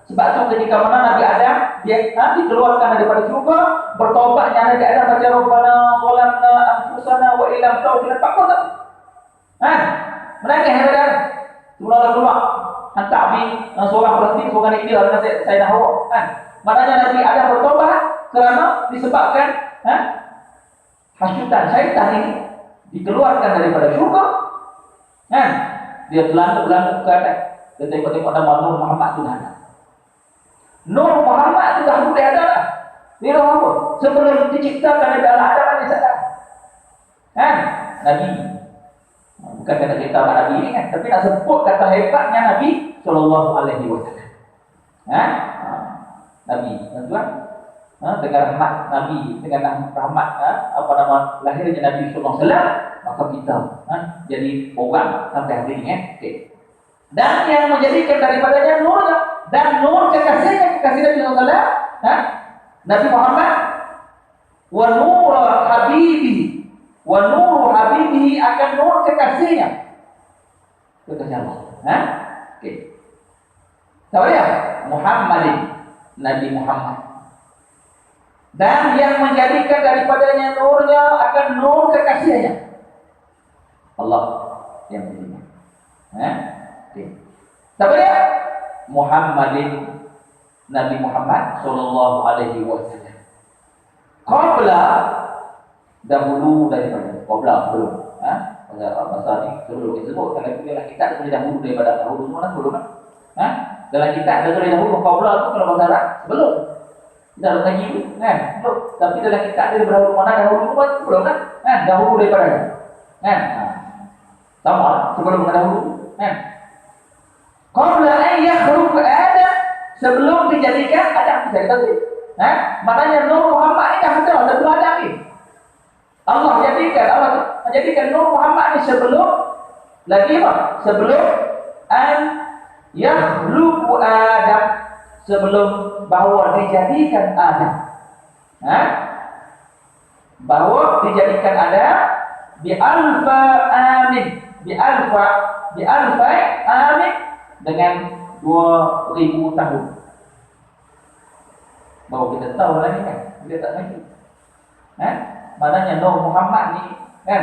Sebab tu ketika mana Nabi Adam dia dikeluarkan daripada syurga, bertaubatnya Nabi Adam baca Rabbana zalamna anfusana wa illam taghfir lana. Menangis Nabi Adam. Keluar. Hantar seorang Palestin, seorang India dengan saya dah hawa. Maknanya Nabi Adam bertaubat kerana disebabkan hasutan syaitan ini dikeluarkan daripada syurga. Dia berlantuk ke atas. Dia tengok nama Nur Muhammad sudah ada. Nur Muhammad sudah ada. Dia apa? Sebelum diciptakan Nabi Adam AS. Nabi. Bukan kata cerita Nabi ini kan, tapi nak sebut kata hebatnya Nabi sallallahu alaihi wasallam. Nabi, tuan-tuan, dengan rahmat Nabi, dengan rahmat lahirnya Nabi sallallahu alaihi wasallam, maka kita jadi orang sampai hari ini okey. Dan yang menjadikan daripadanya nurnya, dan nur kekasih Nabi sallallahu alaihi wasallam, Nabi Muhammad, wa nur habibihi, wa nur habibihi, akan nur kekasihnya. Kekasih Allah. Okey. Tahu ya? Muhammadin, Nabi Muhammad. Dan yang menjadikan daripadanya nurnya akan nur kekasihnya. Allah yang beriman. Okey. Tahu ya? Muhammadin, Nabi Muhammad sallallahu alaihi wasallam. Qabla, dahulu daripada belum bahasa ni sebelum disebut kalau dalam kitab boleh dahulu daripada dahulu semua kan belum kan dalam kitab ada tulis dahulu qabla tu kalau bahasa Arab sebelum kita ada lagi kan belum, tapi dalam kitab dia dahulu mana dahulu sebelum kan dahulu daripada kan sama sebelum dahulu kan qabla an yakhluq Adam, sebelum dijadikan Adam saya kata maknanya Nur Muhammad ni dah ada sebelum Adam ni. Allah menjadikan Nur Muhammad ni sebelum lagi apa? Sebelum an yakhluqu Adam, sebelum bahwa dijadikan Adam. Bahwa dijadikan Adam bi alfa amin dengan 2000 tahun. Baru kita tahu lagi kan, dia tak lagi. Maknanya Nabi Muhammad ni kan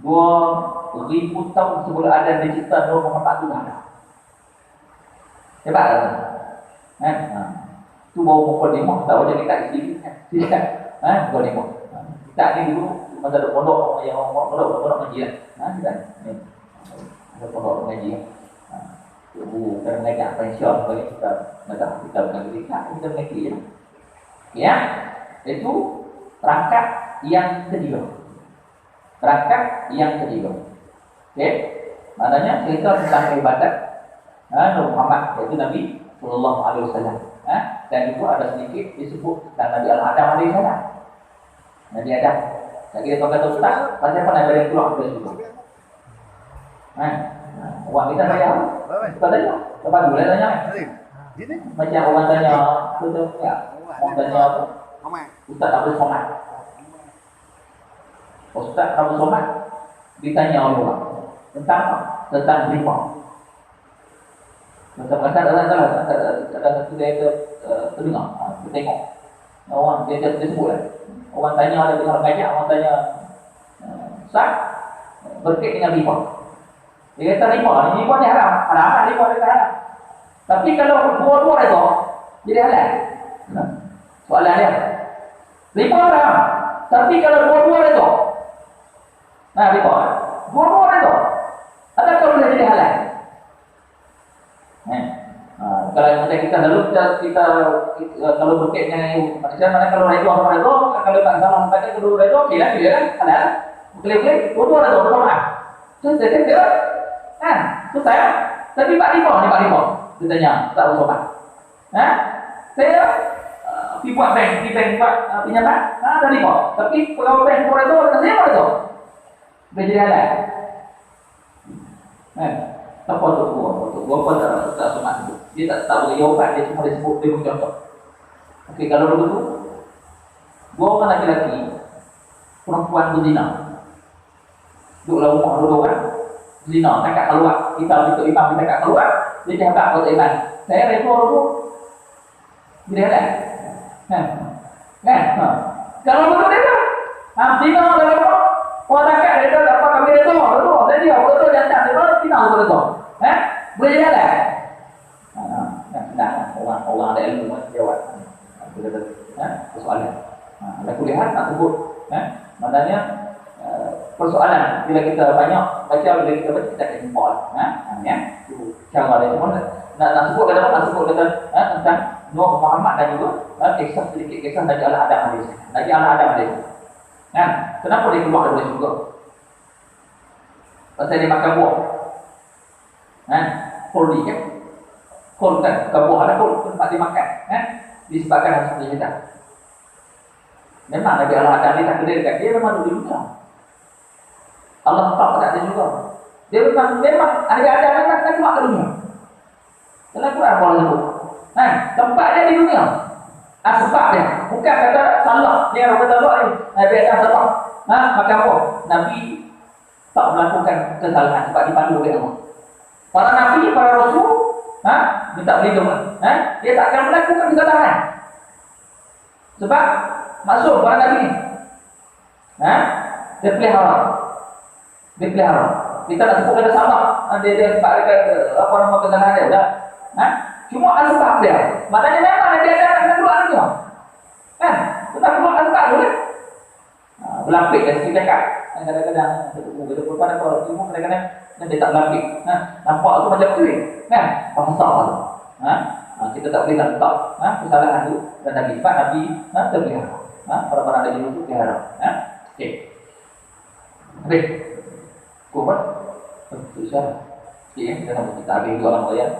2000 tahun sebelum Adam dicipta, Nabi Muhammad tu dah ada. Hebat tak? Tu baru pukul 5, tak macam kita isi kan? Pukul 5. Tak ni dulu masa ada pondok yang pondok ngaji kan? Ada pondok ngaji. Ibu kan mengajak pensiun bagi kita mengaji kita mengaji ya. Ya, itu rangkap yang kedua. Okey. Maknanya cerita tentang ibadat Nabi Muhammad, iaitu Nabi sallallahu alaihi wasallam. Dan juga ada sedikit disebut tentang Nabi Adam alaihi salam. Nabi Adam. Lagi dia kata ustaz, pasal apa Nabi Adam keluar dari situ? Orang kita tanya, kita tanya, lepas boleh tanya. Macam orang tanya, orang tanya apa? Ustaz Abdul Somad. Ustaz Abdul Somad ditanya orang tentang apa? Tentang riba. Macam ada satu dia terdengar, kita tengok. Orang dia sebut lah. Orang tanya, ada dengar ngajak, orang tanya, Ustaz, berkait dengan riba. Dia kata riba ni haram. Haram riba dia haram. Tapi kalau dua-dua itu jadi halal. Soalan dia. Riba haram. Tapi kalau dua-dua itu, riba. Dua-dua itu, adakah boleh jadi halal? Kalau macam kita lalu kita kalau berkait dengan manusia, mana kalau riba sama riba, kalau tak sama sampai kedua riba, dia kan halal. Boleh dua-dua itu bersama. Jadi dia tu saya tapi Pak Riba. Dia tanya, tak usah Pak. Saya pergi buat bank buat pinjaman, ada riba. Tapi kalau bank buat itu, saya buat itu. Dia jadi halal. Apa tu gua pun tak semak itu. Dia tak boleh jawapan, dia cuma disebut, dia pun contoh. Okey, kalau begitu, gua kan laki-laki, perempuan berzina. Duduklah rumah dua orang, zina, tak keluar. Kita untuk imam, kita tak keluar. Dia cakap kalau iman, saya rekor tu, dia ada. Kalau betul dia, zina kalau betul, orang tak dia dapat kami itu, betul. Jadi betul jantan, dia zina betul. Boleh ada. Orang ada ilmu jawab. Soalan. Ada kuliah tak sebut. Maknanya persoalan bila kita banyak baca, bila kita baca kita akan jumpa cara dia cuma nak sebut kata tentang Nabi Muhammad dan juga sedikit kisah Nabi Adam alaihi. Kenapa dia keluar dari surga? Pasal dia makan buah. Kol kan? Buah ada kol tempat dia makan. Disebabkan hasil dia. Memang Nabi Adam ni tak kena dekat dia, memang dulu dunia. Allah tak pada dia juga. Dia memang ada memang nak keluar ke dunia. Dalam Quran Allah sebut. Tempat dia di dunia. Sebab dia. Bukan kata salah. Dia orang kata Allah ni. Nabi Adam salah. Maka apa? Nabi tak melakukan kesalahan sebab dipandu oleh Allah. Para Nabi, para Rasul, minta perlindungan. Dia tak akan melakukan kesalahan. Sebab maksud para Nabi ni. Dia pelihara. Kita nak sebut kata sama. Dia sebab apa nama kesalahan dia dah. Cuma asbab dia. Maknanya memang dia ada nak keluar lagi. Kita keluar asbab dulu kan. Berlapik dari segi cakap. Kadang-kadang kita perempuan apa cuma kadang-kadang dia tak berlapik. Nampak tu macam tu kan. Bahasa tu. Kita tak boleh nak letak kesalahan tu dan Nabi sebab Nabi terpelihara. Para-para Nabi itu pelihara. Okey. Baik. Kuat. Susah. Okey, kita nak kita habis dua orang ayat.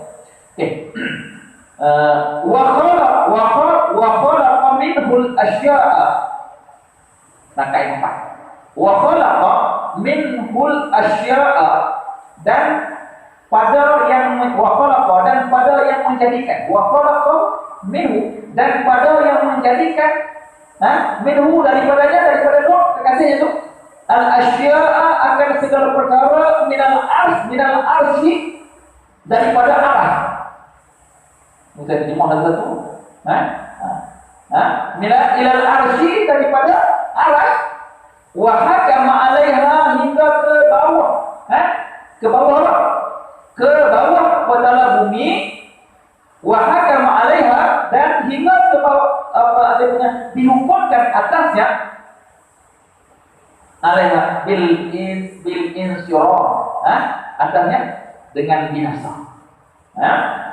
Okey. Wa khalaqa minhul asya'a. Rangkaian empat. Wa khalaqa minhul asya'a, dan pada yang wa khalaqa, dan pada yang menjadikan, wa khalaqa minhu, dan pada yang menjadikan minhu daripada Nuh kekasihnya itu al asya'a, akan segala perkara, minal arsy, daripada arah. Mungkin terjemah lagi satu. Ilal arsy, daripada arah, wa hakama 'alaiha, hingga ke bawah. Ke bawah apa? Ke bawah pada bumi, wa hakama 'alaiha, dan hingga ke bawah dihukumkan atasnya, 'alaiha bil insyirah, atasnya dengan binasa.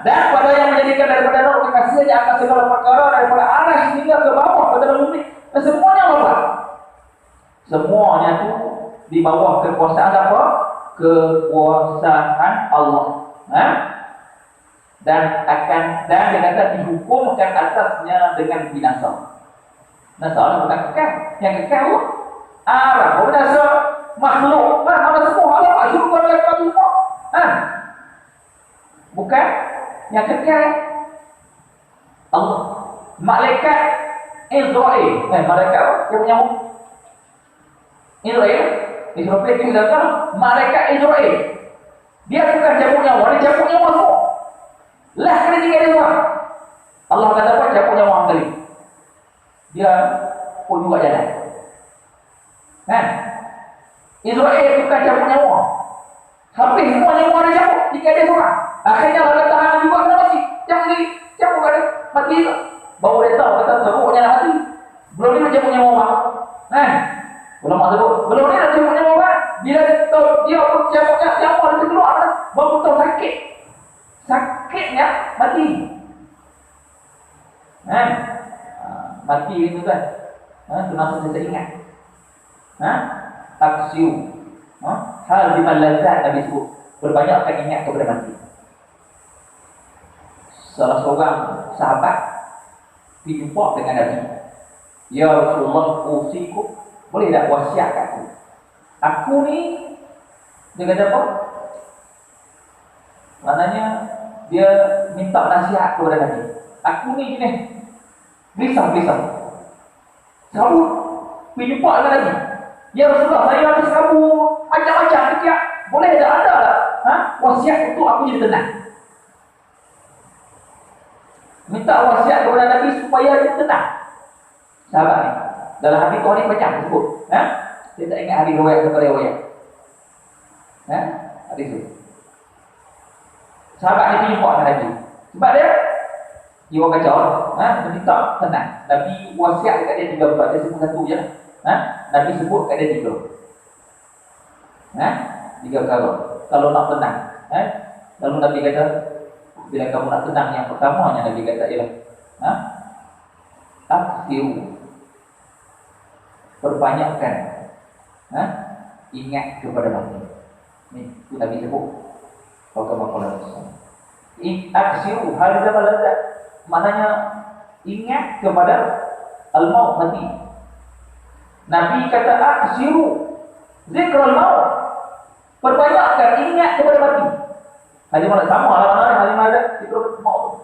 Dan pada yang menjadikan daripada Nuh kekasihnya akan segala perkara, daripada arah hingga ke bawah pada bumi, semuanya apa? Semuanya itu di bawah kekuasaan apa? Kekuasaan Allah. Dan dia kata dihukumkan atasnya dengan binasa. Binasa bukan kekal. Yang kekal arah binasa makhluk. Mana semua Allah syukur mereka semua. Bukan yang kekal Allah. Malaikat Israel. Malaikat yang punya Israel. Israel itu adalah malaikat Israel. Dia bukan cabut nyawa, dia cabut nyawa semua. Lah kena tinggal dia semua. Allah kata apa? Cabut nyawa kali. Dia pun juga jalan. Israel bukan cabut nyawa. Habis semua nyawa dia cabut, tinggal dia semua. Akhirnya Allah tahan juga kena mati. Cabut kali mati. Baru dia tahu kata teruknya nak mati. Belum dia cabut nyawa. Ulama sebut, belum dia nak cabut nyawa. Bila dia tahu dia pun cabut nyawa, dia keluar, baru tahu sakit. Sakitnya mati. Mati itu kan. Itu langsung kita ingat. Taksiu. Hal di malazat Nabi sebut. Berbanyakkan ingat kepada mati. Salah seorang sahabat berjumpa dengan Nabi. Ya Rasulullah, usiku, boleh tak wasiat aku? Aku ni, dia kata apa? Maknanya dia minta nasihat kepada Nabi. Aku ni gini, gelisah. Sabut, pergi jumpa dengan Nabi. Ya Rasulullah, saya ada sabut macam-macam setiap. Boleh tak ada lah? Wasiat untuk aku jadi tenang. Minta wasiat kepada Nabi supaya dia tenang. Sahabat ni, dalam hadis Tuhan ni banyak disebut. Saya tak ingat hadis riwayat kepada riwayat. Hadis tu. Sahabat ni pergi jumpa dengan Nabi. Sebab dia orang kacau. Dia minta tenang. Nabi wasiat dekat dia 3 perkara. Dia sebut satu je. Nabi sebut kat dia 3. 3 perkara. Kalau nak tenang. Lalu Nabi kata, bila kamu nak tenang, yang pertamanya Nabi kata ialah aksiru, perbanyakkan ingat kepada mati. Ni itu Nabi sebut. Aksiru hal zaman lazat, maknanya ingat kepada al-maut, mati. Nabi kata aksiru zikrul maut, perbanyakkan ingat kepada mati. Hadis mana sama lah, mana hadis mana zikrul maut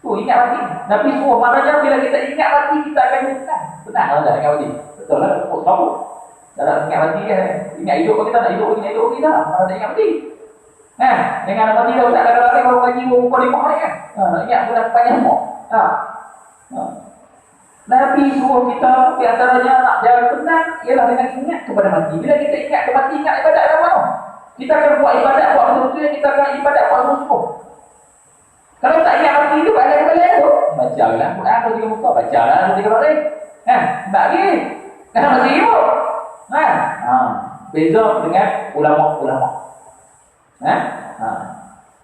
tu ingat mati. Nabi suruh, maknanya bila kita ingat mati, kita akan tenang lah ingat mati. Betul lah, tahu. Dalam ingat mati kan, ingat hidup kita nak hidup kita, mana tak ingat mati. Dengan mati dah tak ada lari baru gaji bukan 5 ni kan. Nak ingat bulan panjang semua. Nabi suruh kita di antaranya nak jaga tenang ialah dengan ingat kepada mati. Bila kita ingat kepada mati, ingat ibadat yang mana? Kita akan buat ibadat buat betul-betul, kita akan ibadat buat sungguh. Kalau tak ingat mati tu, ada kembali tu. Baca lah Quran tu 3 muka, baca lah 3 hari. Tak lagi. Kenapa mati tu? Beza dengan ulama-ulama.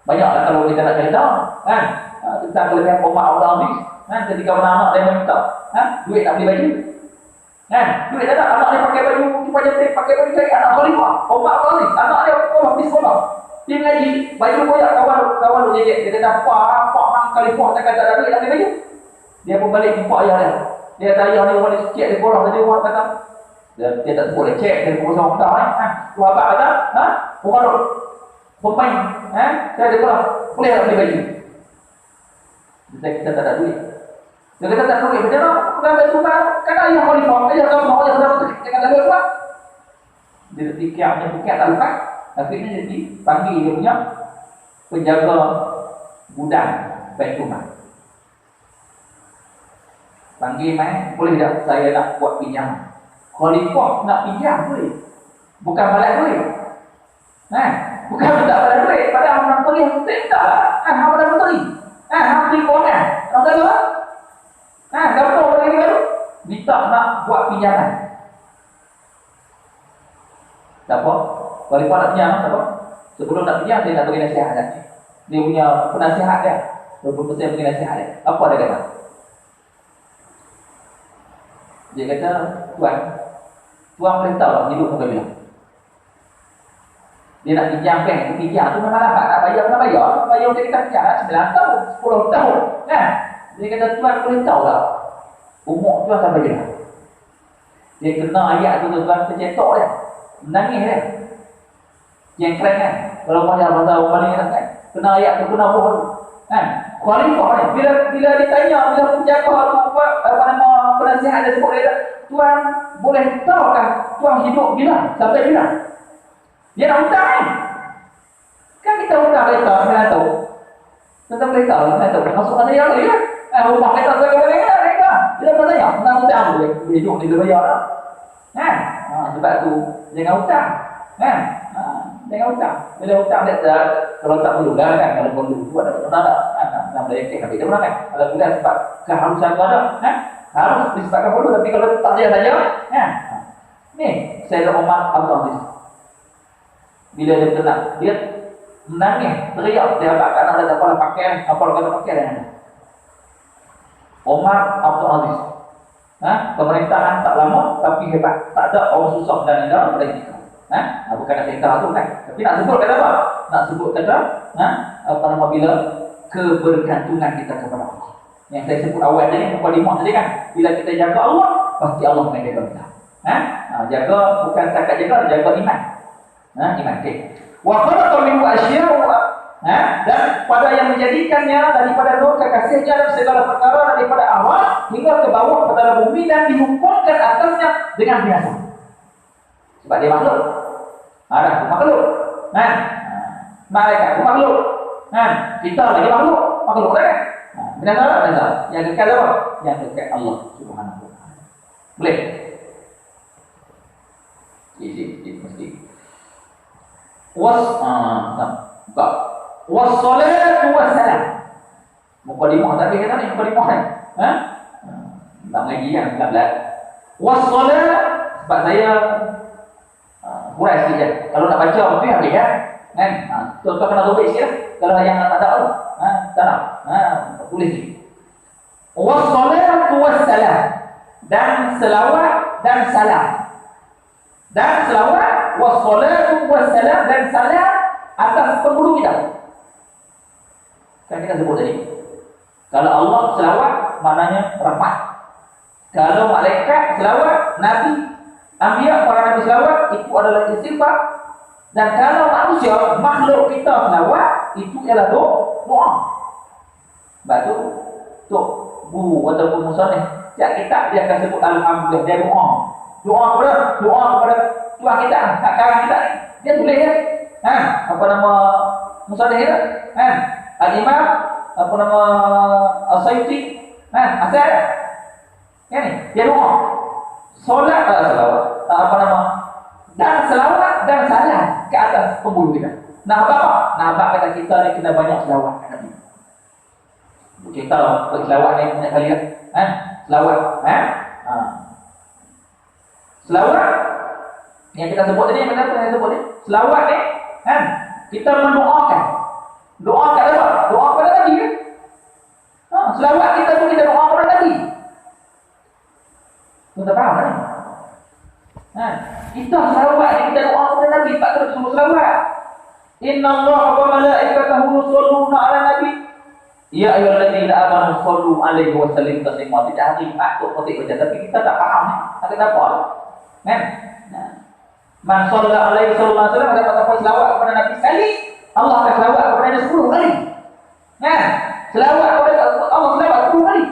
Banyaklah kalau kita nak cerita tentang kelebihan Umar Abdul Aziz. Ketika anak dia minta duit nak beli baju, duit tak ada, anak dia pakai baju cuma cantik, pakai baju cari anak khalifah Umar Abdul Aziz, anak dia pergi sekolah, dia mengaji, baju koyak kawan lu jejek, dia kata apa mang khalifah tak kata ada duit nak beli baju. Dia pun balik jumpa ayah dia kata ayah dia orang cek di sekolah tadi, orang kata dia tak sebut dia cek, dia pun sama dah tu abang kata orang pemain Saya ada pulang. Boleh tak beli baju? Kita tak ada duit. Dia kata tak ada duit. Macam mana? Bukan baju kan ayah khalifah. Ayah kau mau ayah saudara jangan ada duit. Dia tiket tak lupa. Akhirnya jadi panggil dia punya penjaga gudang Baitul Mal. Panggil mai, boleh tak saya nak buat pinjam? Khalifah nak pinjam boleh. Bukan balik duit. Bukan tak balik duit. Pada orang tuli penting tak lah. Apa dah betul ni? Nak beli kewangan. Tak tahu lah. Dah betul pada dia tu. Minta nak buat pinjaman. Tak apa. Khalifah nak pinjam, tak apa. Sebelum nak pinjam, saya nak bagi nasihat lagi. Dia punya penasihat dia. 20% bagi nasihat dia. Apa dia kata? Dia kata, Tuan boleh tahu lah hidup sampai bila. Dia nak pinjam bank, dia pinjam tu memang lambat nak bayar, bayar dia kata pinjam 9 tahun, 10 tahun. Dia kata, Tuan boleh tahu lah umur Tuan sampai bila. Dia kena ayat tu Tuan tercetok dia, menangis dia. Yang keren kan, kalau banyak bahasa orang ni kan, kena ayat tu, kena buah tu. Khalifah ni, bila ditanya, bila penjaga tu penasihat dia sebut, dia kata, Tuan boleh tahukah Tuan hidup bila? Sampai bila? Dia nak hutang ni. Kan kita hutang kereta, saya tahu. Kita boleh tahu, saya tahu. Masuk mana yang lagi kan? Rumah kereta saya boleh kan? Dia tak tanya, nak hutang boleh. Hidup ni dia bayar lah. Sebab tu, jangan hutang. Jangan hutang. Bila hutang dia kalau tak perlu lah kan. Kalau perlu tu ada tak? Nak boleh cek tapi dia pernah kan. Kalau tidak sebab keharusan tu ada. Harus disebabkan perlu, tapi kalau tak dia saja, ni Sayyidina Umar Abdul Aziz. Bila dia kena, dia menangis, teriak, dia agak kanan dia dapat pakaian, apa kata pakaian yang ada. Umar Abdul Aziz. Pemerintahan tak lama, tapi hebat. Tak ada orang susah dan negara pada kita. Bukan nak cerita tu kan. Tapi nak sebut kata apa? Nak sebut kata, apa nama bila kebergantungan kita kepada Allah. Yang saya sebut awal tadi, mukadimah tadi kan, bila kita jaga Allah, pasti Allah akan jaga kita. Jaga bukan setakat jaga iman. Iman. Okey. Wa khalaqa minhu asya'a, dan pada yang menjadikannya daripada nur kekasihnya dan segala perkara daripada awal hingga ke bawah pada bumi dan dihukumkan atasnya dengan biasa. Sebab dia makhluk. Makhluk. Malaikat makhluk. Kita lagi makhluk kan? Benar. Yang kekal apa? Yang kekal Allah Subhanahu wa taala. Boleh? Ini mesti. Wassalatu wassalam. Mukadimah tapi kata ni mukadimah kan? Tak ngaji kan 19. Wassalat sebab saya kurang sikit je. Kalau nak baca betul habis kan? Tuan-tuan kena robek sikit lah. Kalau yang tak ada tu. Tak nak. Tulis ni. Wassalatu wassalam. Dan selawat dan salam. Dan selawat wassalatu wassalam dan salam atas penghulu kita. Kan kita sebut tadi. Kalau Allah selawat maknanya rahmat. Kalau malaikat selawat, nabi, anbiya, para nabi selawat itu adalah istighfar. Dan kalau manusia, makhluk kita selawat, itu ialah doa. Sebab tu guru ataupun musannif setiap kitab dia akan sebut alhamdulillah, dia doa. Doa kepada Tuhan kita, kat karang kita ni. Dia tulis ya. Apa nama musannif dia? Al-Imam apa nama As-Sayuti. Asal ya ni, dia doa. Solat selawat. Apa nama? Dan selawat dan salam ke atas penghulu kita. Nak apa kata kita ni kena banyak selawat kat Nabi. Cerita selawat ni banyak kali kan? Selawat, selawat yang kita sebut tadi, yang kita sebut ni, selawat ni kan? Kita mendoakan. Doa kat apa? Doa kepada Nabi kan? Selawat kita tu kita doa kepada Nabi. Tuan faham kan? Kita selawat ni kita doa kepada Nabi, tak terus semua selawat. Inna Allah wa malaikatahu yusholluna 'alan nabi. Ya ayyuhalladzina amanu shollu 'alaihi wa sallimu taslima. Tidak hati patut petik baca, tapi kita tak faham ni. Tak kenapa. Kan? Man shalla 'alaihi sallallahu alaihi wasallam dapat selawat kepada Nabi sekali, Allah akan selawat kepada 10 kali. Kan? Selawat kepada Allah selawat 10 kali.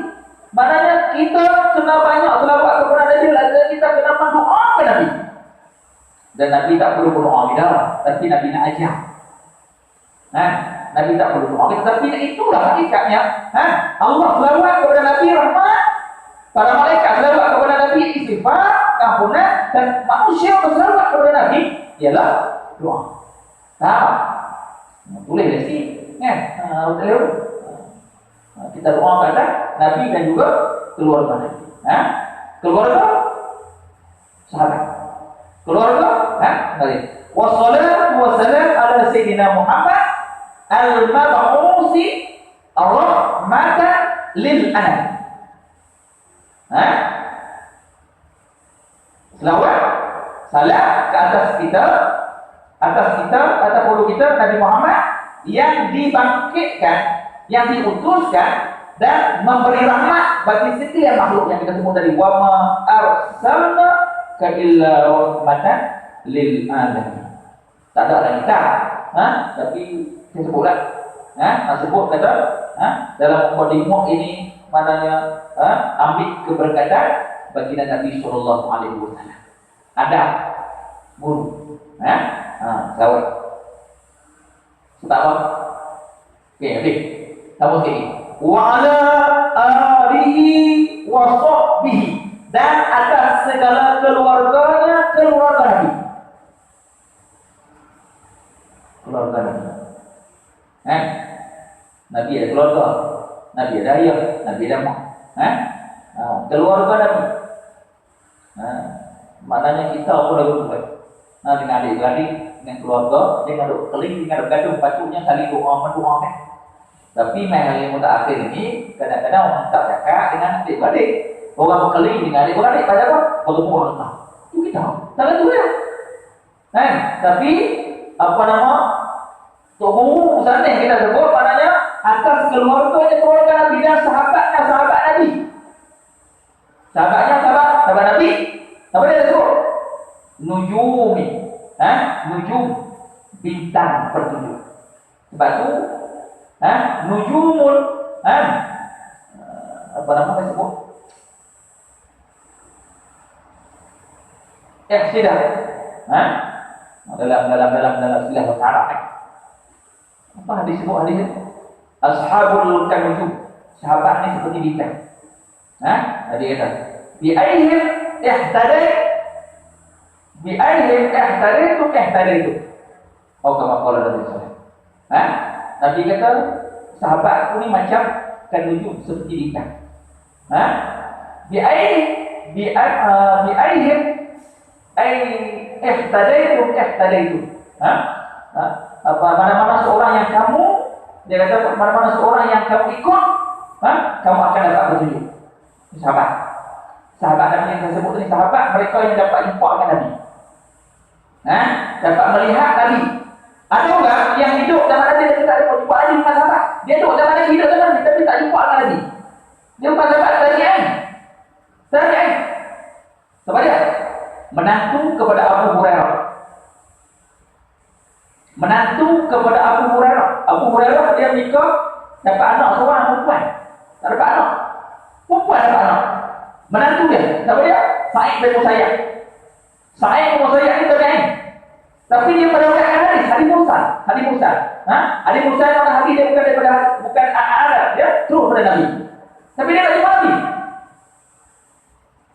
Maknanya kita kena banyak selawat kepada Nabi, kita kena berdoa kepada Nabi. Dan Nabi tak perlu berdoa kita, tapi Nabi nak ajar. Nabi tak perlu doa kita, tapi itulah hakikatnya. Allah selawat kepada Nabi rahmat, para malaikat selawat kepada Nabi istighfar, ampunan, dan manusia berselawat kepada Nabi ialah doa. Boleh dah sini, kan? Kita doa kepada Nabi dan juga keluarga Nabi. Keluarga sahabat. Keluarga, wassalatu wassalam ala sayyidina Muhammad al-mab'usi rahmatan lil anam. Selawat, salam ke atas kita, atas guru kita Nabi Muhammad yang dibangkitkan, yang diutuskan dan memberi rahmat bagi setiap makhluk yang kita sebut tadi. Wa ma arsalna ka illa rahmatan lil alamin. Tak ada lagi kita, tapi saya sebutlah, sebut kata, dalam mukadimah ini maknanya ambil keberkatan bagi Nabi sallallahu alaihi wasallam. Ada guru, sawat. Sebab apa? Okey. Sama sikit. Wa ala alihi wa sahbihi, dan atas segala keluarganya, keluarga Nabi. Keluarga Nabi. Nabi ada keluarga, Nabi ada ayah, Nabi ada mak. Keluarga Nabi. Maknanya kita apa lagu tu baik. Dengan adik-adik, dengan keluarga, dengan duk keling, dengan duk gaduh, patutnya saling doa mendoakan. Tapi hal yang mutakhir ini kadang-kadang orang tak cakap dengan adik-adik. Orang berkeling dengan adik-adik pada apa? Bertemu harta. Itu kita. Tak ada tu ya. Tapi apa nama? Tubuh sana kita sebut maknanya atas keluarga Nabi dan sahabat Nabi. Sahabat Nabi. Apa dia sebut? Nujumi. Nujum, bintang petunjuk. Sebab tu nujumul apa nama dia sebut? Ihtidah. Dalam istilah bahasa Arab. Apa hadis sebut hadis ni? Ashabul kanujum. Sahabat ni seperti bintang. Dia kata, bi aihim ihtadaitu. Oh, kama qala Nabi sallallahu. Nabi kata sahabat aku ni macam kanujum, seperti bintang. Bi aihim ihtadaitu. Mana-mana seorang yang kamu, dia kata mana-mana seorang yang kamu ikut, kamu akan dapat petunjuk. Sahabat Nabi yang saya sebut ni sahabat, mereka yang dapat infokan Nabi. Dapat melihat Nabi. Ada orang yang hidup zaman Nabi tapi tak dapat jumpa Nabi, bukan sahabat. Dia hidup zaman Nabi tapi tak jumpa dengan Nabi. Dia bukan sahabat, tabi'in. Sebab dia menantu kepada Abu Hurairah. Abu Hurairah dia nikah, dapat anak seorang perempuan. Tak dapat anak. Perempuan dapat anak. Menantu dia. Siapa dia? Sa'id bin Musayyab. Sa'id bin Musayyab ni tabi'in. Tapi dia meriwayatkan hadis mursal. Hadis mursal mana hadis dia bukan Arab, dia terus pada Nabi. Tapi dia tak jumpa Nabi.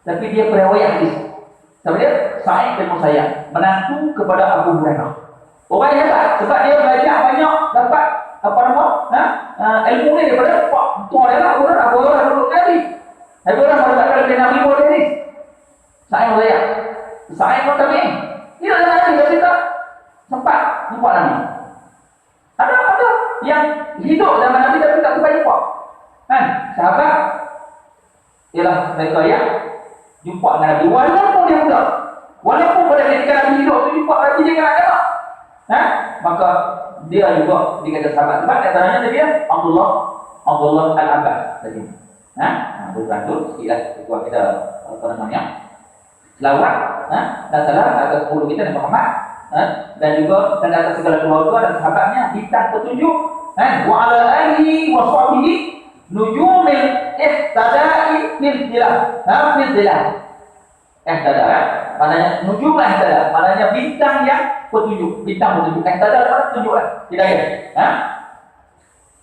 Tapi dia meriwayat hadis. Siapa dia? Sa'id bin Musayyab, menantu kepada Abu Hurairah. Orang yang hebat sebab dia belajar banyak, dapat ilmu ni daripada pak tua dia lah, Abu Hurairah dulu Nabi. Abu Hurairah mendapatkan lebih Nabi boleh ni. Sa'id bin Musayyab. Sa'id bin Tabi'in. Dia ada Nabi tapi tak sempat jumpa Nabi. Ada yang hidup zaman Nabi tapi tak sempat jumpa. Sahabat ialah mereka yang jumpa dengan Nabi walaupun dia muda. Walaupun pada ketika Nabi hidup tu jumpa Nabi dia kanak-kanak. Maka dia juga dikata sahabat. Sebab katanya dia Abdullah Al-Abbas tadi. Bukan tu sikitlah ketua kita apa namanya. Selawat dan salam atas guru kita Nabi Muhammad dan juga dan atas segala keluarga dan sahabatnya bintang petunjuk, wa ala alihi wa sahbihi nujumil ihtada'i fil dilal, fil dilal. Ihtada, maknanya nujum ihtada, maknanya bintang yang petunjuk, bintang petunjuk. Ihtada maknanya petunjuk lah, hidayah.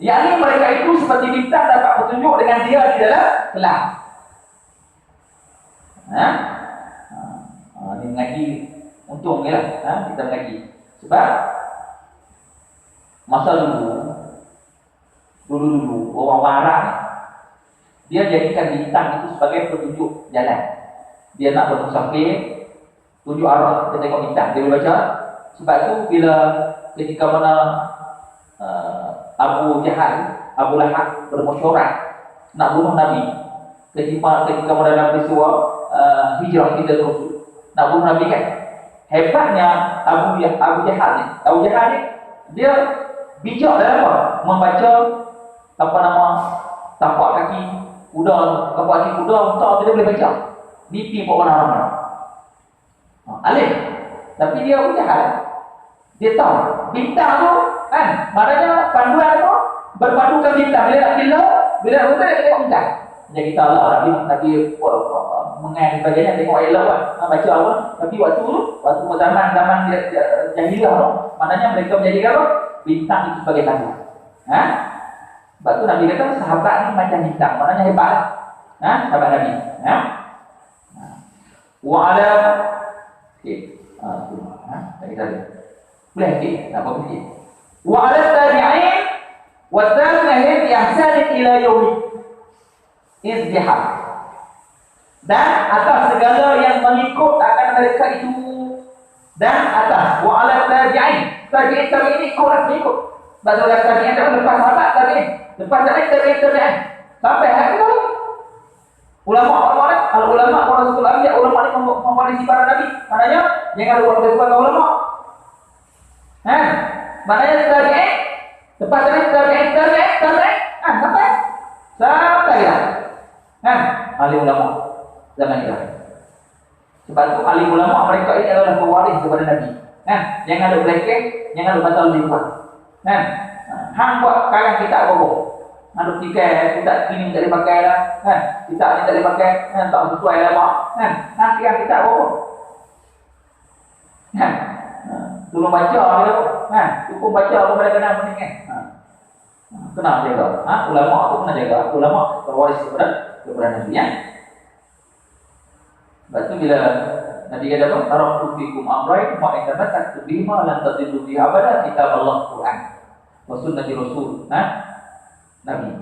Yakni mereka itu seperti bintang dapat petunjuk dengan dia di dalam gelap. Ini mengaji untung ya, kita mengaji. Sebab masa dulu orang warak dia jadikan bintang itu sebagai petunjuk jalan. Dia nak bermusafir, tunjuk arah, dia tengok bintang, dia boleh baca. Sebab itu bila ketika mana Abu Lahab bermesyuarat nak bunuh Nabi, ketika mana dalam peristiwa hijrah kita Rasul nak bunuh Nabi kan, hebatnya Abu Jahal ni dia bijak dalam apa? Membaca tapak kaki kuda, unta dia boleh baca. Mimpi buat mana-mana. Alim. Tapi dia Abu Jahal. Dia tahu bintang tu kan, maknanya panduan tu berpadukan bintang. Bila nak gila, bila nak betul dia tengok bintang. Jadi kita lah Nabi mengai sebagainya tengok elok kan, baca apa. Tapi waktu zaman jahiliah tu, maknanya mereka menjadikan apa? Bintang itu sebagai panduan. Sebab tu Nabi kata sahabat ni macam bintang, maknanya hebat lah. Sahabat Nabi. Wa ala boleh sikit, tak apa sikit. Wa ala tabi'in wa tabi'in bi ihsan ila yaumi izdiham. Dan atas segala yang mengikut akan mereka itu, dan atas wa ala tabi'in ini ikut. Bahasa tabi'in itu lepas sahabat tabi'in, lepas tabi'in sampai hari ini. Ulama para rasul ambil ulama ni mewarisi para nabi. Maknanya jangan lupa kepada ulama. Maknanya tabi'in, lepas tabi'in sampai lah. Ahli ulama zaman itu. Sebab itu ahli ulama mereka ini adalah pewaris kepada nabi. Jangan ada belakang, jangan ada batal lipat. Hang buat karang kita apa? Ada tiket, kita kini tak dipakai lah, kita ni tak dipakai, tak sesuai lah mak, nanti kan kita apa? Tolong baca dia, cukup baca apa mereka kena mendingan. Kena jaga, ulama tu kena jaga, ulama berwaris kepada Nabi ya. Lepas tu bila Nabi kata apa? Taraktu fikum amrayn ma in tamassaktum bihima lan tadillu bihi abada, kitab Allah Quran wa sunnati Rasul. Nabi.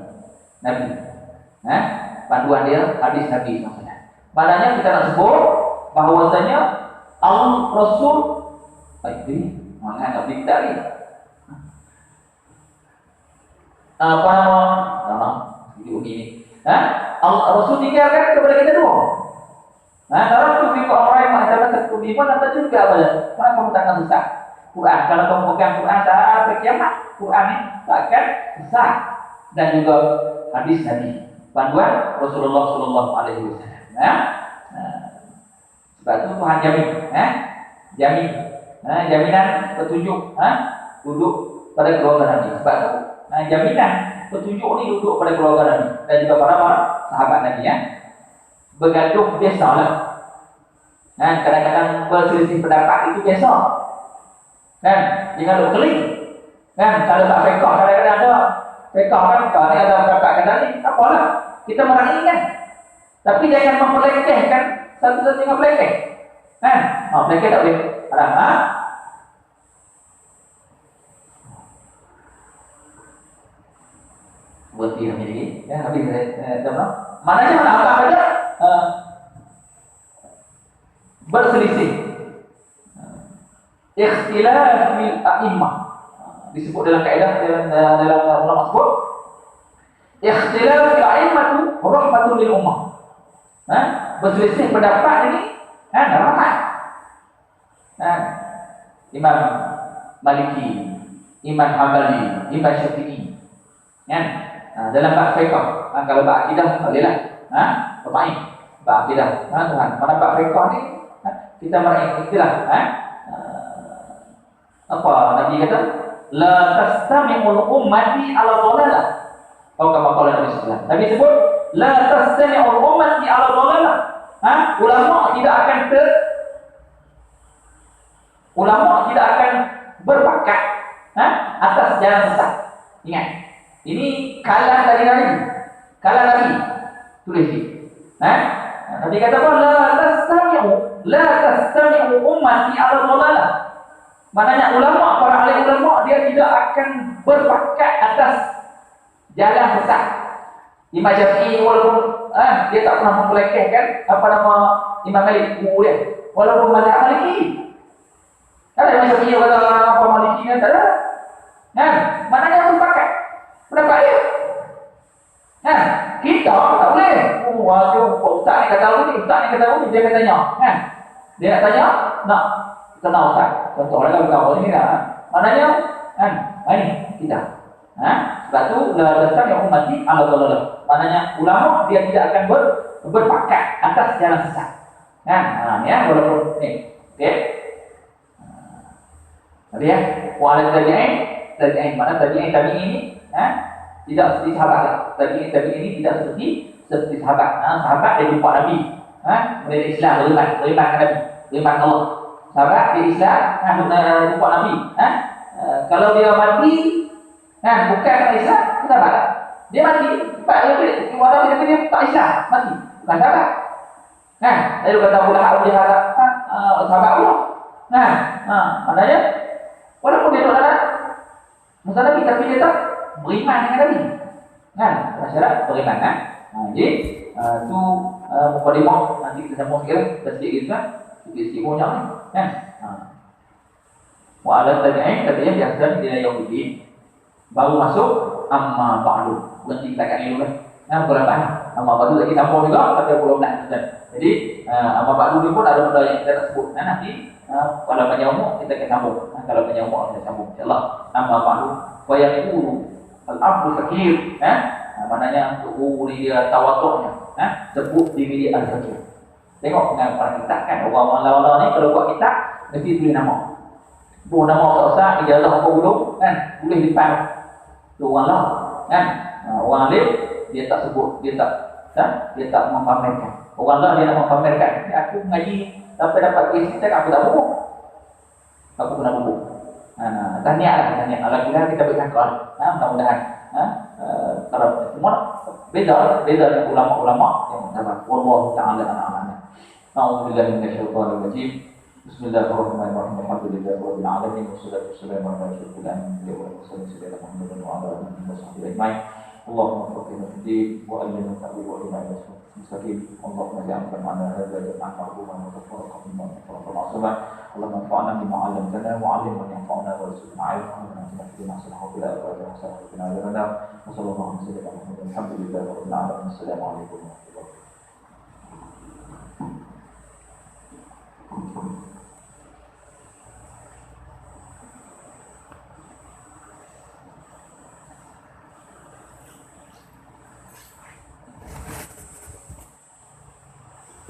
Panduan dia hadis Nabi maksudnya. Maknanya kita nak sebut bahawasanya Rasul ini menganggap dikta ni. Apa nama? Video ini. Rasul tinggalkan kepada kita dua. Kalau tu fikir orang yang macam satu lima nanti juga apa? Kalau kamu tak susah Quran, kalau kamu pegang Quran sampai kiamat, Quran ni takkan susah. Dan juga hadis Nabi, panduan Rasulullah Sallallahu Alaihi Wasallam. Sebab itu Tuhan jamin, jaminan petunjuk, duduk pada keluarga Nabi. Sebab itu jaminan petunjuk ni duduk pada keluarga Nabi dan juga para sahabat Nabi. Bergaduh biasalah. Kadang-kadang berselisih pendapat itu biasa. Jangan berkeling. Kalau tak fiqh kadang-kadang ada. Mereka kan ada kakak kadang ni, tak apalah. Kita meraih kan. Tapi jangan memperlekehkan satu-satu dengan pelekeh. Pelekeh tak boleh. Berhenti kami lagi. Habis saya maknanya mana apa ada berselisih. Ikhtilaf fil a'immah. Disebut dalam kaedah dalam ulama sebut ikhtilaf al-a'immatu rahmatun lil ummah. Berselisih pendapat ini rahmat. Imam Maliki, Imam Hambali, Imam Syafi'i. Dalam bab fiqh, kalau bab akidah bolehlah. Pemain bab akidah. Tuhan, mana bab fiqh ni kita meraih istilah Apa Nabi kata? La tastami'ul ummati ala dhalalah. Kau kama qala Nabi sallallahu alaihi wasallam. Nabi sebut la tastami'ul ummati ala dhalalah. Ulama tidak akan berpakat atas jalan sesat. Ingat. Ini kalam dari Nabi. Kalam Nabi. Tulis ini. Nabi kata apa? La tastami'u ummati ala dhalalah. Maknanya ulama, para ahli ulama, dia tidak akan berpakat atas jalan sesat. Imam Syafi'i walaupun dia tak pernah memperlekehkan apa nama Imam Malik dia. Walaupun mazhab Maliki. Ada Imam Syafi'i kata apa Maliki kan? Tak ada. Maknanya berpakat. Pendapat dia. Kita tak boleh. Ustaz ni kata begini, Ustaz ni kata begini, dia akan tanya. Dia nak tanya, nak kenal Ustaz. Contohnya kalau ni lah. Maknanya, ini kita. Sebab tu dasar yang ummati ala dhalalah. Maknanya ulama dia tidak akan berpakat atas jalan sesat. Walaupun ni. Okey. Tadi wala tabi'in mana tabi'in ini tidak seperti sahabat. Tabi'in ini tidak seperti sahabat. Sahabat dia jumpa Nabi. Mereka Islam beriman ke Nabi, beriman Allah. Sahabat dia Islam jumpa Nabi. Kalau dia mati bukan kena Islam, sahabat. Dia mati, tapi dia tak Islam, mati. Bukan sahabat. Lalu kata Abu Lahab dia harap sahabat Allah. Maknanya walaupun dia tak masa Nabi, tapi dia tak beriman dengan Nabi. Syarat beriman. Jadi tu mukadimah, nanti kita sambung sekarang sedikit kan. Sedikit banyak ni. Wa ala tabi'in katanya biasa dia Yahudi. Baru masuk amma ba'du. Berhenti kita kat ni dulu kan. Kurang faham. Amma ba'du lagi sambung juga pada pulau belah. Jadi amma ba'du ni pun ada benda yang kita tak sebut. Nanti kalau panjang umur kita akan sambung. Kalau panjang umur kita sambung insya-Allah. Amma ba'du wa yaqulu al-abdu fakir. Maknanya untuk dia tawaduknya. Sebut diri dia al-fakir. Tengok dengan orang kita kan. Orang lawan-lawan ni kalau buat kita mesti tulis nama. Buat nama ustaz, ijazah apa belum kan? Tulis di depan. Tu orang lawan kan. Orang alim dia tak sebut, dia tak memamerkan. Orang lawan dia nak memamerkan. Aku mengaji sampai dapat kita aku tak bubuh. Aku pernah bubuh. Tahniah. Alhamdulillah kita bersangka. Mudah-mudahan kalau semua beza dengan ulama-ulama yang sabar. Wallahu ta'ala a'lam. A'udzubillahi minasyaitonir rajim. Bismillahirrahmanirrahim. Alhamdulillahirabbil alamin wassalatu wassalamu ala asyrofil anbiya'i wal mursalin sayyidina Muhammadin wa ala alihi washabbihi ajmain. Allahumma faqihna fid din wa 'allimna ta'wil wa inna mustaqim. Allahumma ja'alna ma'ana hadza jam'an marhuman wa tafarraqna mimma tafarraqna. Allahumma anfa'na bima 'allamtana wa 'allimna ma yanfa'una wa rizqna 'ilman wa naf'na bima sana'a ila abada wa sallallahu alaihi wa sallam. Wa sallallahu alaihi wa sallam. Alhamdulillahirabbil alamin. Assalamu alaikum warahmatullahi wabarakatuh.